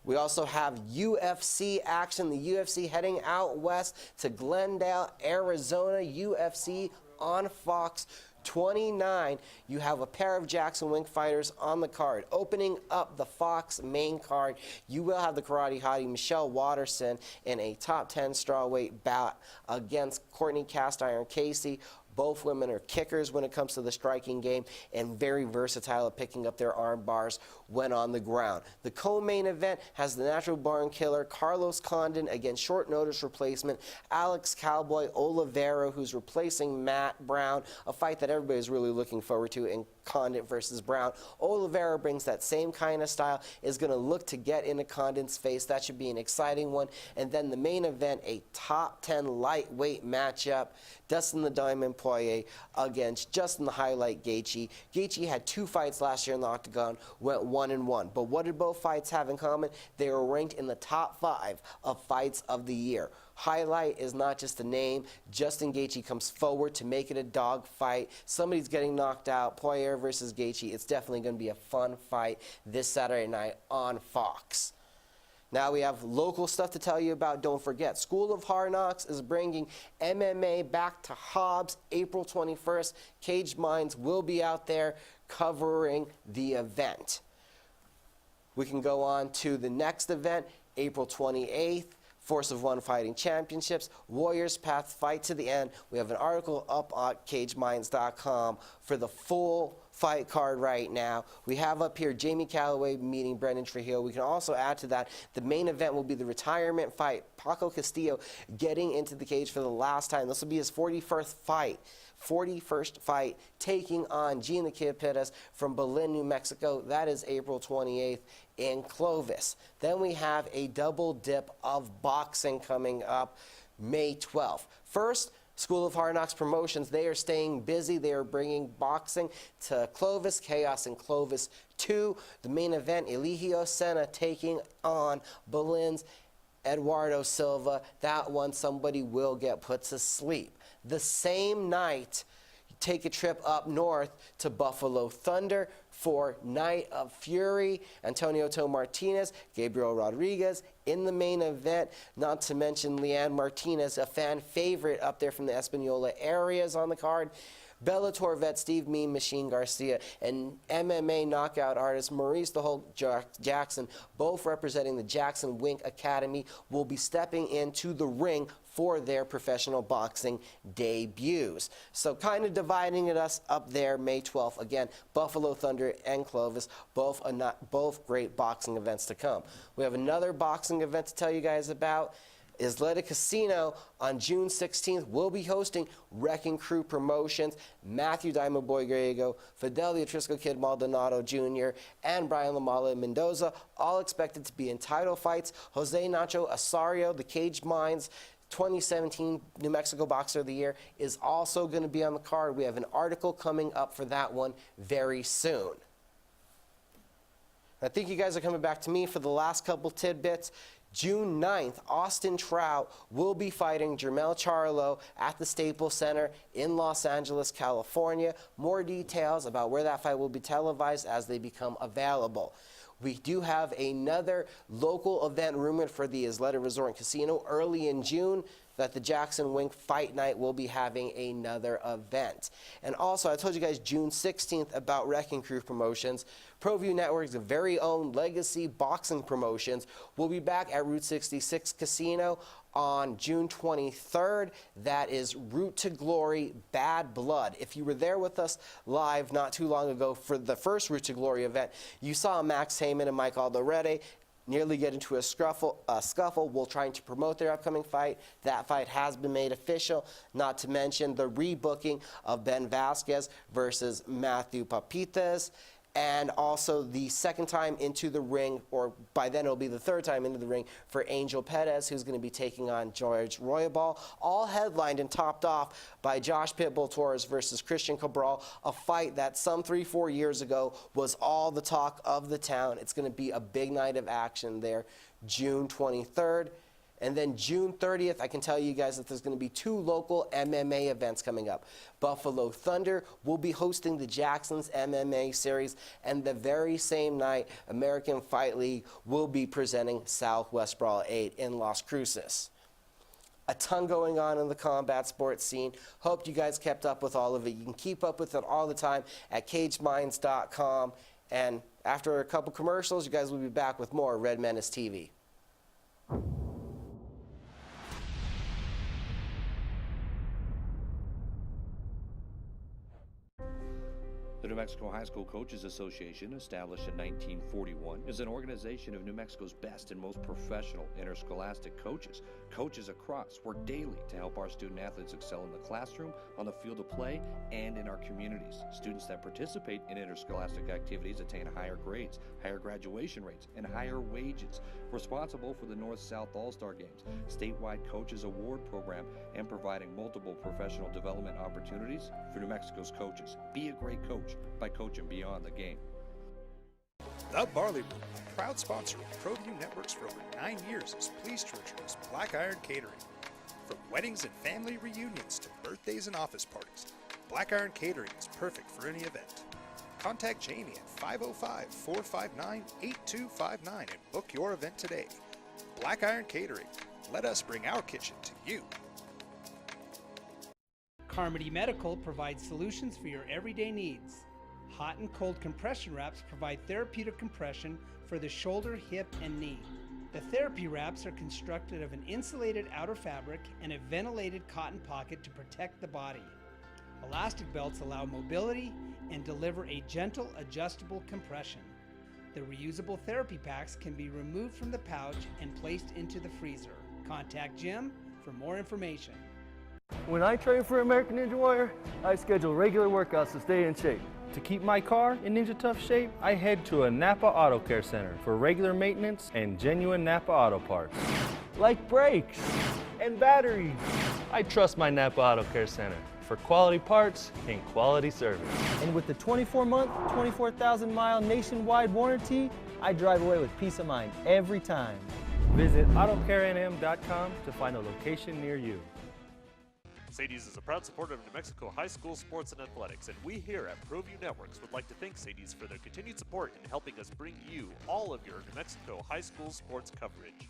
We also have UFC action. The UFC heading out west to Glendale, Arizona. UFC on Fox 29. You have a pair of Jackson Wink fighters on the card. Opening up the Fox main card, you will have the karate hottie Michelle Watterson in a top 10 strawweight bout against Courtney Cast Iron Casey. Both women are kickers when it comes to the striking game and very versatile at picking up their arm bars when on the ground. The co-main event has the natural born killer Carlos Condon against short notice replacement Alex Cowboy Oliveira, who's replacing Matt Brown, a fight that everybody's really looking forward to in Condon versus Brown. Oliveira brings that same kind of style, is going to look to get into Condon's face. That should be an exciting one. And then the main event, a top 10 lightweight matchup. Dustin the Diamond Poirier against Justin the Highlight Gaethje. Gaethje had 2 fights last year in the octagon, went 1-1. But what did both fights have in common? They were ranked in the top 5 of fights of the year. Highlight is not just a name. Justin Gaethje comes forward to make it a dog fight. Somebody's getting knocked out. Poirier versus Gaethje. It's definitely going to be a fun fight this Saturday night on Fox. Now we have local stuff to tell you about. Don't forget, School of Hard Knocks is bringing MMA back to Hobbs April 21st. Caged Minds will be out there covering the event. We can go on to the next event, April 28th. Force of One Fighting Championships, Warriors Path Fight to the End. We have an article up on cageminds.com for the full fight card right now. We have up here Jamie Calloway meeting Brendan Trujillo. We can also add to that the main event will be the retirement fight. Paco Castillo getting into the cage for the last time. This will be his 41st fight, taking on Gene the Kid Pettis from Berlin, New Mexico. That is April 28th in Clovis. Then we have a double dip of boxing coming up May 12th. First, School of Hard Knocks Promotions, they are staying busy. They are bringing boxing to Clovis, Chaos in Clovis 2. The main event, Eligio Senna taking on Berlin's Eduardo Silva. That one, somebody will get put to sleep. The same night, take a trip up north to Buffalo Thunder for Night of Fury. Antonio Toe Martinez, Gabriel Rodriguez in the main event, not to mention Leanne Martinez, a fan favorite up there from the Espanola areas on the card. Bellator vet Steve Mean Machine Garcia and MMA knockout artist Maurice the Hulk Jackson, both representing the Jackson Wink Academy, will be stepping into the ring for their professional boxing debuts. So kind of dividing it us up there May 12th. Again, Buffalo Thunder and Clovis, both great boxing events to come. We have another boxing event to tell you guys about. Isleta Casino on June 16th will be hosting Wrecking Crew Promotions, Matthew Diamond Boy Griego, Fidelio Trisco Kid Maldonado Jr., and Brian Lamala Mendoza, all expected to be in title fights. Jose Nacho Asario, the Caged Minds 2017 New Mexico Boxer of the Year, is also going to be on the card. We have an article coming up for that one very soon. I think you guys are coming back to me for the last couple tidbits. June 9th, Austin Trout will be fighting Jermell Charlo at the Staples Center in Los Angeles, California. More details about where that fight will be televised as they become available. We do have another local event rumored for the Isleta Resort and Casino early in June, that the Jackson Wink Fight Night will be having another event. And also, I told you guys June 16th about Wrecking Crew Promotions. Proview Network's very own legacy boxing promotions will be back at Route 66 Casino on June 23rd. That is Route to Glory Bad Blood. If you were there with us live not too long ago for the first Route to Glory event, you saw Max Heyman and Mike Alderete nearly get into a scuffle while trying to promote their upcoming fight. That fight has been made official, not to mention the rebooking of Ben Vasquez versus Matthew Papitas, and also the second time into the ring, or by then it'll be the third time into the ring, for Angel Perez, who's going to be taking on George Royabal, all headlined and topped off by Josh Pitbull Torres versus Christian Cabral, a fight that some 3-4 years ago was all the talk of the town. It's going to be a big night of action there, June 23rd. And then June 30th, I can tell you guys that there's going to be 2 local MMA events coming up. Buffalo Thunder will be hosting the Jacksons MMA series, and the very same night, American Fight League will be presenting Southwest Brawl 8 in Las Cruces. A ton going on in the combat sports scene. Hope you guys kept up with all of it. You can keep up with it all the time at CagedMinds.com. And after a couple commercials, you guys will be back with more Red Menace TV. The New Mexico High School Coaches Association, established in 1941, is an organization of New Mexico's best and most professional interscholastic coaches. Coaches across work daily to help our student athletes excel in the classroom, on the field of play, and in our communities. Students that participate in interscholastic activities attain higher grades, higher graduation rates, and higher wages. Responsible for the North-South All-Star Games, statewide Coaches Award Program, and providing multiple professional development opportunities for New Mexico's coaches. Be a great coach by coaching beyond the game. The Barley Room, proud sponsor of Proview Networks for over 9 years, is pleased to introduce Black Iron Catering. From weddings and family reunions to birthdays and office parties, Black Iron Catering is perfect for any event. Contact Jamie at 505-459-8259 and book your event today. Black Iron Catering. Let us bring our kitchen to you. Carmody Medical provides solutions for your everyday needs. Hot and cold compression wraps provide therapeutic compression for the shoulder, hip, and knee. The therapy wraps are constructed of an insulated outer fabric and a ventilated cotton pocket to protect the body. Elastic belts allow mobility and deliver a gentle, adjustable compression. The reusable therapy packs can be removed from the pouch and placed into the freezer. Contact Jim for more information. When I train for American Ninja Warrior, I schedule regular workouts to stay in shape. To keep my car in Ninja Tough shape, I head to a Napa Auto Care Center for regular maintenance and genuine Napa Auto parts. Like brakes and batteries. I trust my Napa Auto Care Center for quality parts and quality service. And with the 24-month, 24,000-mile nationwide warranty, I drive away with peace of mind every time. Visit AutoCareNM.com to find a location near you. Sadie's is a proud supporter of New Mexico high school sports and athletics, and we here at Proview Networks would like to thank Sadie's for their continued support in helping us bring you all of your New Mexico high school sports coverage.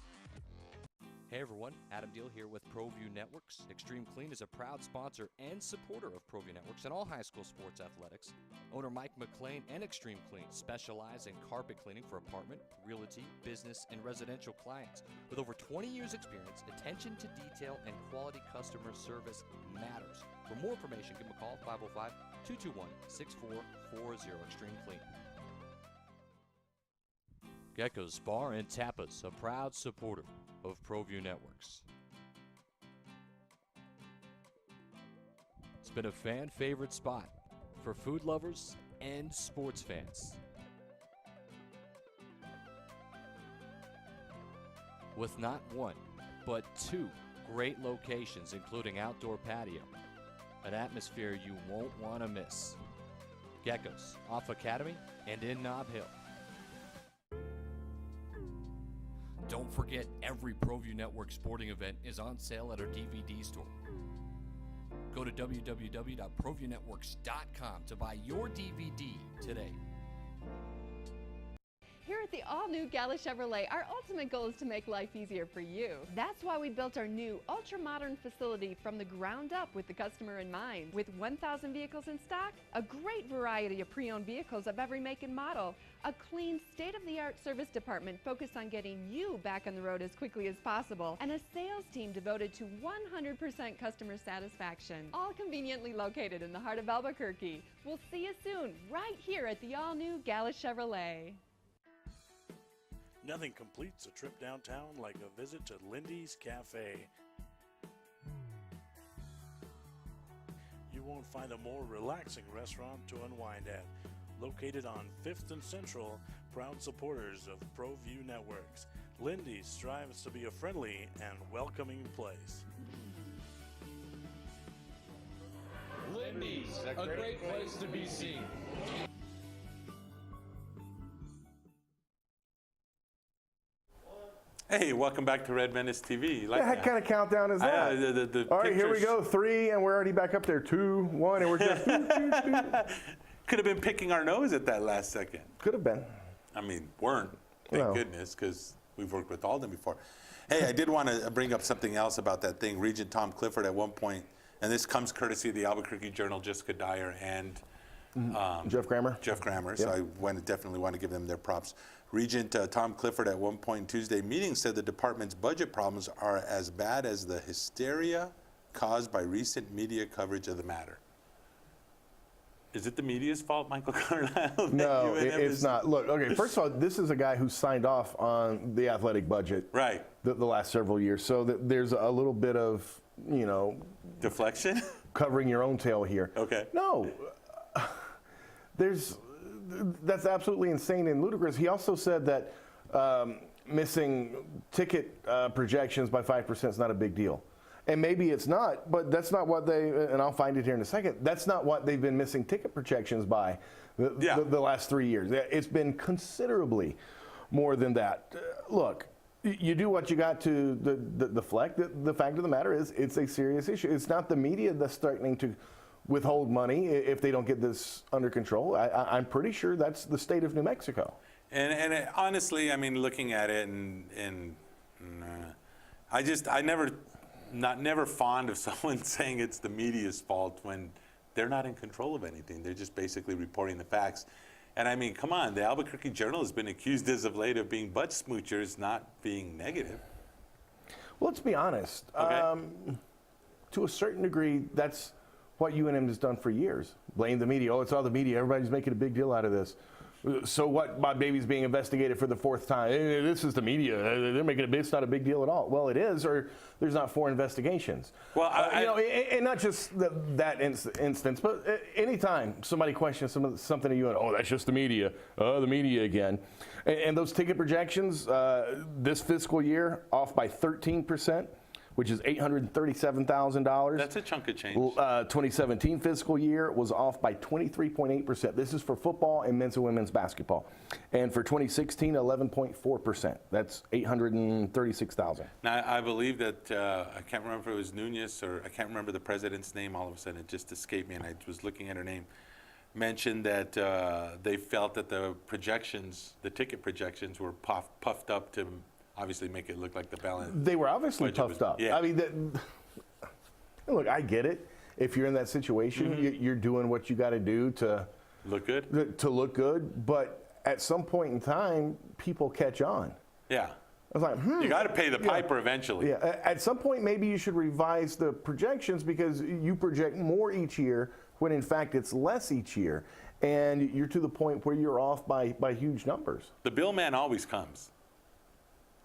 Hey everyone, Adam Deal here with Proview Networks. Extreme Clean is a proud sponsor and supporter of Proview Networks and all high school sports athletics. Owner Mike McLean and Extreme Clean specialize in carpet cleaning for apartment, realty, business, and residential clients. With over 20 years experience, attention to detail and quality customer service matters. For more information, give them a call, 505-221-6440, Extreme Clean. Gecko's Bar and Tapas, a proud supporter of Proview Networks. It's been a fan favorite spot for food lovers and sports fans. With not one, but two great locations, including outdoor patio, an atmosphere you won't want to miss. Gecko's, off Academy and in Nob Hill. Don't forget, every Proview Network sporting event is on sale at our DVD store. Go to www.proviewNetworks.com to buy your DVD today. Here at the all-new Gala Chevrolet, our ultimate goal is to make life easier for you. That's why we built our new ultra-modern facility from the ground up with the customer in mind. With 1,000 vehicles in stock, a great variety of pre-owned vehicles of every make and model, a clean, state-of-the-art service department focused on getting you back on the road as quickly as possible, and a sales team devoted to 100% customer satisfaction. All conveniently located in the heart of Albuquerque. We'll see you soon, right here at the all-new Gala Chevrolet. Nothing completes a trip downtown like a visit to Lindy's Cafe. You won't find a more relaxing restaurant to unwind at. Located on 5th and Central, proud supporters of Proview Networks, Lindy's strives to be a friendly and welcoming place. Lindy's, a great place to be seen. Hey, welcome back to Red Menace TV. You like What kind of countdown is that? All right, here we go. 3, and we're already back up there. 2, 1, and we're just. Could have been picking our nose at that last second. Could have been. I mean, weren't. Thank goodness, because we've worked with Alden before. Hey, I did want to bring up something else about that thing. Regent Tom Clifford at one point, and this comes courtesy of the Albuquerque Journal, Jessica Dyer, and Jeff Grammer. Jeff Grammer. So I definitely want to give them their props. Regent Tom Clifford at one point Tuesday meeting said the department's budget problems are as bad as the hysteria caused by recent media coverage of the matter. Is it the media's fault, Michael Carlisle? No, it's not. Look, okay, first of all, this is a guy who signed off on the athletic budget the last several years. So there's a little bit of, deflection? Covering your own tail here. Okay. No. That's absolutely insane and ludicrous. He also said that missing ticket projections by 5% is not a big deal. And maybe it's not, but that's not what and I'll find it here in a second, that's not what they've been missing ticket projections by the last 3 years. It's been considerably more than that. Look, you do what you got to deflect. The fact of the matter is it's a serious issue. It's not the media that's threatening to withhold money if they don't get this under control. I'm pretty sure that's the state of New Mexico. And honestly, I mean, looking at it, I never fond of someone saying it's the media's fault when they're not in control of anything. They're just basically reporting the facts. And I mean, come on, the Albuquerque Journal has been accused as of late of being butt smoochers, not being negative. Well, let's be honest. Okay. To a certain degree, that's what UNM has done for years. Blame the media. Oh, it's all the media. Everybody's making a big deal out of this. So what? My baby's being investigated for the 4th time. This is the media. They're making it's not a big deal at all. Well, it is, or there's not 4 investigations. Well, and not just that instance, but anytime somebody questions something to you, and that's just the media. Oh, the media again. And those ticket projections this fiscal year off by 13%. Which is $837,000. That's a chunk of change. 2017 fiscal year was off by 23.8%. This is for football and men's and women's basketball. And for 2016, 11.4%. That's $836,000. Now, I believe that, I can't remember if it was Nunez or I can't remember the president's name. All of a sudden, it just escaped me, and I was looking at her name. Mentioned that they felt that the projections, the ticket projections, were puffed up to obviously make it look like the balance. They were obviously budget was- puffed up. Yeah. I mean, look, I get it. If you're in that situation, you're doing what you got to do to look good. To look good, but at some point in time, people catch on. Yeah. I was like, You got to pay the piper eventually. Yeah. At some point, maybe you should revise the projections because you project more each year when in fact it's less each year, and you're to the point where you're off by huge numbers. The bill man always comes,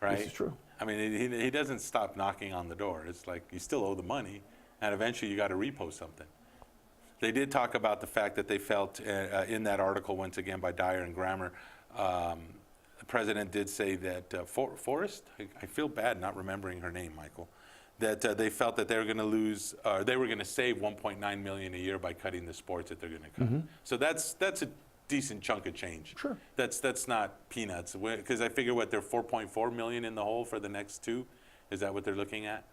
right? This is true. I mean, he doesn't stop knocking on the door. It's like you still owe the money, and eventually you got to repost something. They did talk about the fact that they felt in that article, once again by Dyer and Grammer, the president did say that Forrest, I feel bad not remembering her name, Michael, that they felt that they were going to lose, they were going to save 1.9 million a year by cutting the sports that they're going to cut. So that's a decent chunk of change. Sure. That's not peanuts, because I figure they're 4.4 million in the hole for the next two. Is that what they're looking at?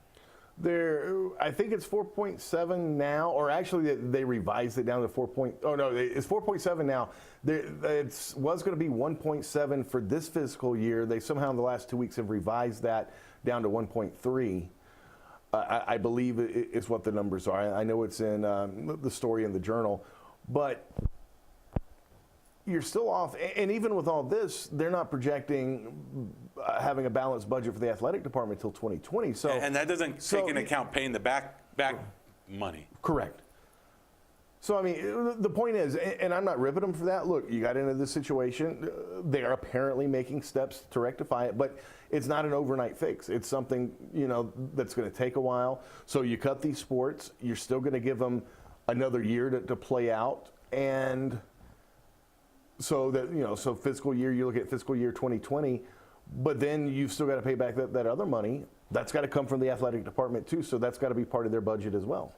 I think it's 4.7 now, or actually they revised it down to 4. Oh no, it's 4.7 now. It was going to be 1.7 for this fiscal year. They somehow in the last 2 weeks have revised that down to 1.3. I believe is what the numbers are. I know it's in the story in the Journal, but you're still off. And even with all this, they're not projecting having a balanced budget for the athletic department until 2020. So, and that doesn't take into account paying the back money. Correct. So, I mean, the point is, and I'm not ripping them for that. Look, you got into this situation. They are apparently making steps to rectify it, but it's not an overnight fix. It's something, that's going to take a while. So you cut these sports. You're still going to give them another year to play out. And so that, so fiscal year, you look at fiscal year 2020, but then you've still got to pay back that other money. That's got to come from the athletic department too, so that's got to be part of their budget as well.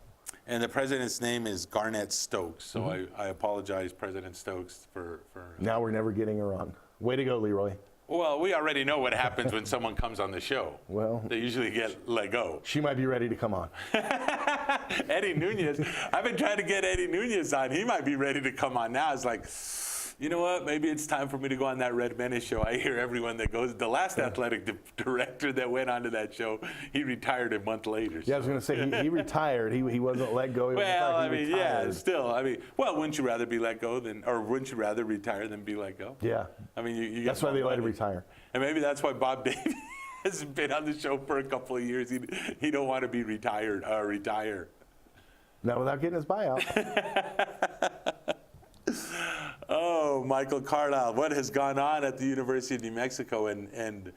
And the president's name is Garnett Stokes, so I apologize, President Stokes, for... Now we're never getting her on. Way to go, Leroy. Well, we already know what happens when someone comes on the show. Well, they usually get let go. She might be ready to come on. Eddie Nunez, I've been trying to get Eddie Nunez on. He might be ready to come on now. It's like, you know what? Maybe it's time for me to go on that Red Menace show. I hear everyone that goes. The last athletic director that went onto that show, he retired a month later. Yeah, I was going to say he retired. He wasn't let go. Well, I mean, yeah, still. I mean, well, wouldn't you rather be let go or wouldn't you rather retire than be let go? Yeah. I mean, you that's why they let him retire. And maybe that's why Bob Davey has been on the show for a couple of years. He don't want to be retired. Retire. Not without getting his buyout. Oh, Michael Carlisle, what has gone on at the University of New Mexico? And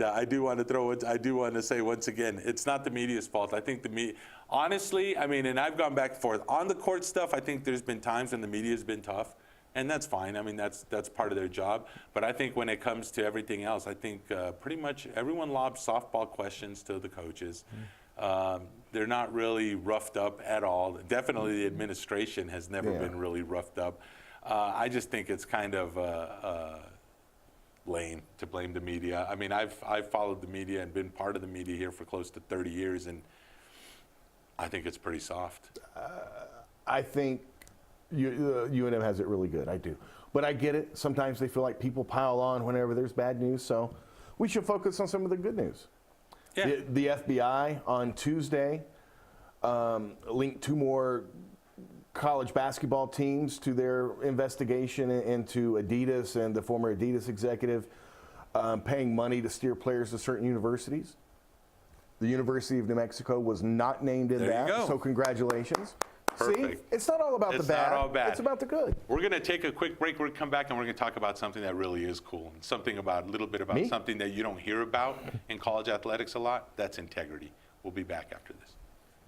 I do want to say once again, it's not the media's fault. I think the media, honestly, I mean, and I've gone back and forth on the court stuff. I think there's been times when the media's been tough, and that's fine. I mean, that's part of their job. But I think when it comes to everything else, I think pretty much everyone lobs softball questions to the coaches. They're not really roughed up at all. Definitely the administration has never been really roughed up. I just think it's kind of lame to blame the media. I mean, I've followed the media and been part of the media here for close to 30 years, and I think it's pretty soft. I think UNM has it really good. I do. But I get it. Sometimes they feel like people pile on whenever there's bad news, so we should focus on some of the good news. Yeah. The FBI on Tuesday linked 2 more college basketball teams to their investigation into Adidas and the former Adidas executive paying money to steer players to certain universities. The University of New Mexico was not named in There you that, go. so congratulations. Perfect. See, it's not all about the bad. It's not all bad. It's about the good. We're going to take a quick break. We're going to come back and we're going to talk about something that really is cool. Something about, a little bit about Me? something that you don't hear about in college athletics a lot. That's integrity. We'll be back after this.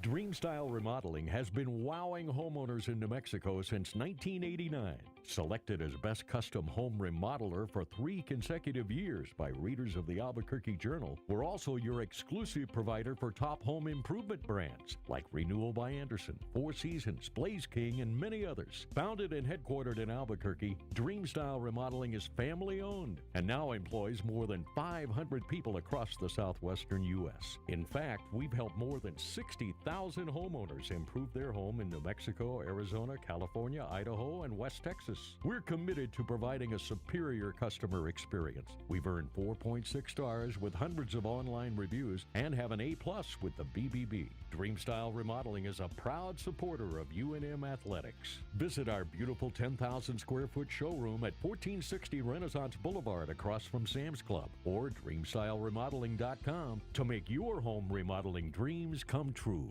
Dreamstyle Remodeling has been wowing homeowners in New Mexico since 1989. Selected as Best Custom Home Remodeler for 3 consecutive years by readers of the Albuquerque Journal, we're also your exclusive provider for top home improvement brands like Renewal by Anderson, Four Seasons, Blaze King, and many others. Founded and headquartered in Albuquerque, Dreamstyle Remodeling is family-owned and now employs more than 500 people across the southwestern U.S. In fact, we've helped more than 60,000 10,000 homeowners improve their home in New Mexico, Arizona, California, Idaho, and West Texas. We're committed to providing a superior customer experience. We've earned 4.6 stars with hundreds of online reviews and have an A+ with the BBB. Dreamstyle Remodeling is a proud supporter of UNM Athletics. Visit our beautiful 10,000 square foot showroom at 1460 Renaissance Boulevard across from Sam's Club, or dreamstyleremodeling.com to make your home remodeling dreams come true.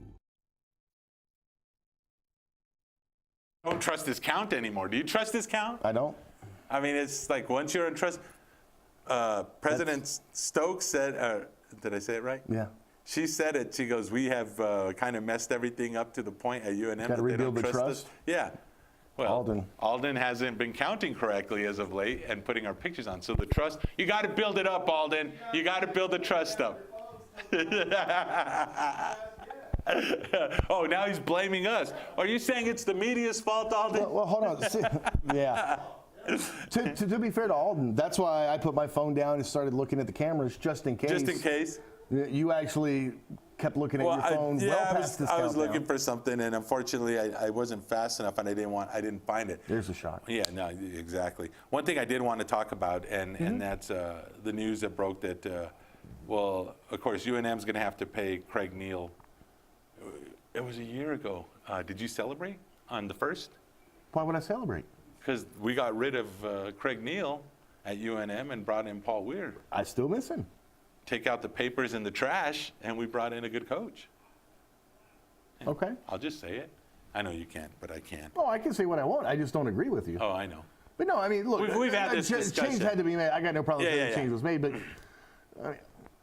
I don't trust his count anymore. Do you trust his count? I don't. I mean, it's like once you're in trust. President Stokes said, did I say it right? Yeah. She said it. She goes, we have kind of messed everything up to the point at UNM that they don't trust us. Yeah. Well, Alden hasn't been counting correctly as of late and putting our pictures on. So the trust, you got to build it up, Alden. You got to build the trust up. Oh, now he's blaming us. Are you saying it's the media's fault, Alden? Well, hold on. See, yeah. To be fair to Alden, that's why I put my phone down and started looking at the cameras just in case. Just in case. You actually kept looking at your phone past this countdown. I was looking for something, and unfortunately, I wasn't fast enough, and I didn't find it. There's a shock. Yeah, no, exactly. One thing I did want to talk about, and that's the news that broke that, well, of course, UNM's going to have to pay Craig Neal. It was a year ago. Did you celebrate on the 1st? Why would I celebrate? Because we got rid of Craig Neal at UNM and brought in Paul Weir. I still miss him. Take out the papers in the trash, and we brought in a good coach. Yeah, okay. I'll just say it. I know you can't, but I can. Oh, I can say what I want. I just don't agree with you. Oh, I know. But no, I mean, look, we've had this discussion. Change had to be made. I got no problem with the change was made, but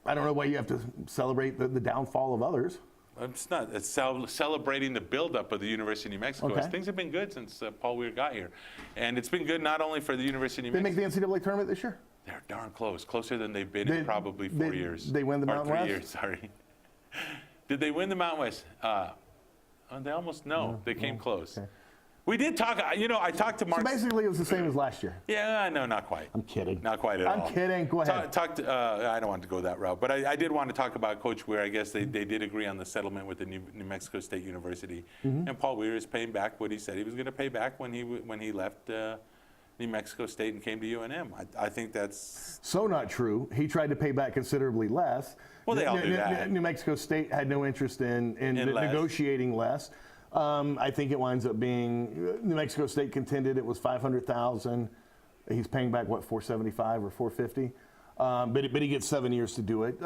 I don't know why you have to celebrate the downfall of others. It's not. It's celebrating the buildup of the University of New Mexico. Okay. Things have been good since Paul Weir got here. And it's been good not only for the University of New Mexico. They make the NCAA tournament this year? They're darn close. Closer than they've been in probably 4 years. They win the Mountain West? 3 years, sorry. Did they win the Mountain West? They almost, they came close. Okay. We did talk, I talked to Mark. So basically it was the same as last year? Yeah, no, not quite. I'm kidding. Not quite at all. I'm kidding. Go ahead. I don't want to go that route, but I did want to talk about Coach Weir. I guess they did agree on the settlement with the New Mexico State University. And Paul Weir is paying back what he said he was going to pay back when he left New Mexico State and came to UNM. I think that's... So not true. He tried to pay back considerably less. Well, they all do that. New Mexico State had no interest in negotiating less. I think it winds up being New Mexico State contended it was $500,000. He's paying back what, $475 or $450, but he gets 7 years to do it.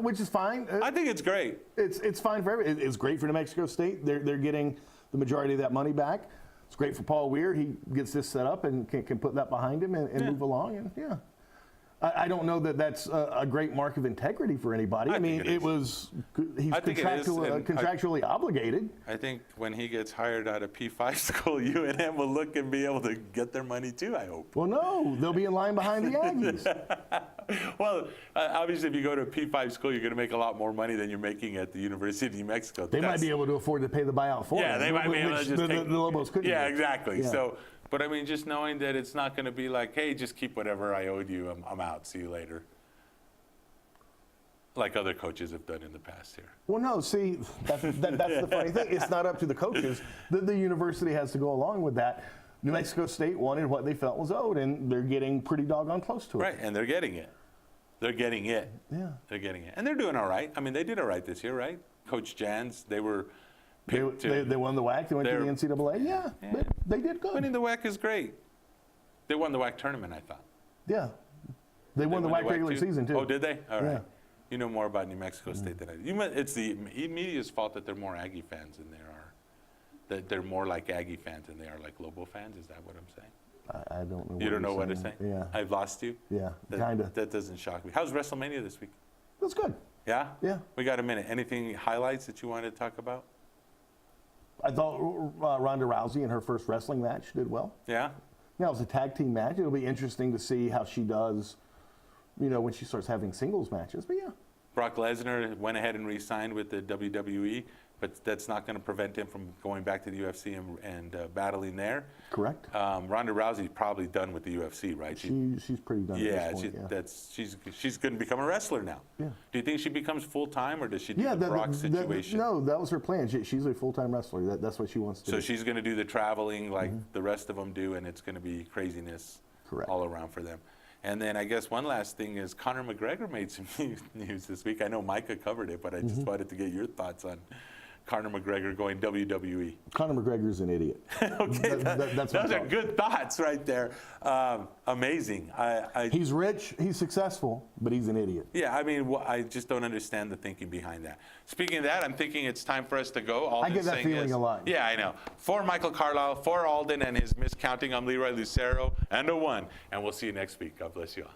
Which is fine. I think it's great. It's fine for everyone. It's great for New Mexico State. They're getting the majority of that money back. It's great for Paul Weir. He gets this set up and can put that behind him and move along. And I don't know that that's a great mark of integrity for anybody. I mean, he's contractually obligated. I think when he gets hired out of P5 school, UNM will look and be able to get their money too, I hope. Well, no, they'll be in line behind the Aggies. Well, obviously, if you go to a P5 school, you're going to make a lot more money than you're making at the University of New Mexico. They might be able to afford to pay the buyout for them. Yeah, they might be able to just the Lobos couldn't. Yeah, exactly. Yeah. So, but I mean, just knowing that it's not going to be like, hey, just keep whatever I owed you. I'm out. See you later. Like other coaches have done in the past here. Well, no, see, that's the funny thing. It's not up to the coaches. The university has to go along with that. New Mexico State wanted what they felt was owed, and they're getting pretty doggone close to it. Right, and they're getting it. They're getting it. Yeah. They're getting it. And they're doing all right. I mean, they did all right this year, right? Coach Jans, they were picked they won the WAC. They went to the NCAA. Yeah. They did good. Winning the WAC is great. They won the WAC tournament, I thought. Yeah. They won the WAC regular season, too. Oh, did they? All right. You know more about New Mexico State than I do. It's the media's fault that they're more Aggie fans than they are. That they're more like Aggie fans than they are like Lobo fans. Is that what I'm saying? I don't know. You don't know what to say? Yeah. I've lost you? Yeah, kind of. That doesn't shock me. How's WrestleMania this week? It was good. Yeah? Yeah. We got a minute. Anything highlights that you wanted to talk about? I thought Ronda Rousey in her first wrestling match did well. Yeah? Yeah, it was a tag team match. It'll be interesting to see how she does, when she starts having singles matches. But yeah. Brock Lesnar went ahead and re-signed with the WWE, but that's not going to prevent him from going back to the UFC and battling there. Correct. Ronda Rousey's probably done with the UFC, right? She's pretty done. Yeah, at this point, she's going to become a wrestler now. Yeah. Do you think she becomes full time, or does she do the Brock situation? No, that was her plan. She's a full-time wrestler. That's what she wants to do. So she's going to do the traveling like the rest of them do, and it's going to be craziness all around for them. And then I guess one last thing is Conor McGregor made some news this week. I know Micah covered it, but I just wanted to get your thoughts on Conor McGregor going WWE. Conor McGregor's an idiot. Okay, those are good thoughts right there. Amazing. He's rich, he's successful, but he's an idiot. Yeah, I mean, I just don't understand the thinking behind that. Speaking of that, I'm thinking it's time for us to go. I get that feeling a lot. Yeah, I know. For Michael Carlisle, for Alden and his miscounting, I'm Leroy Lucero, and a 1. And we'll see you next week. God bless you all.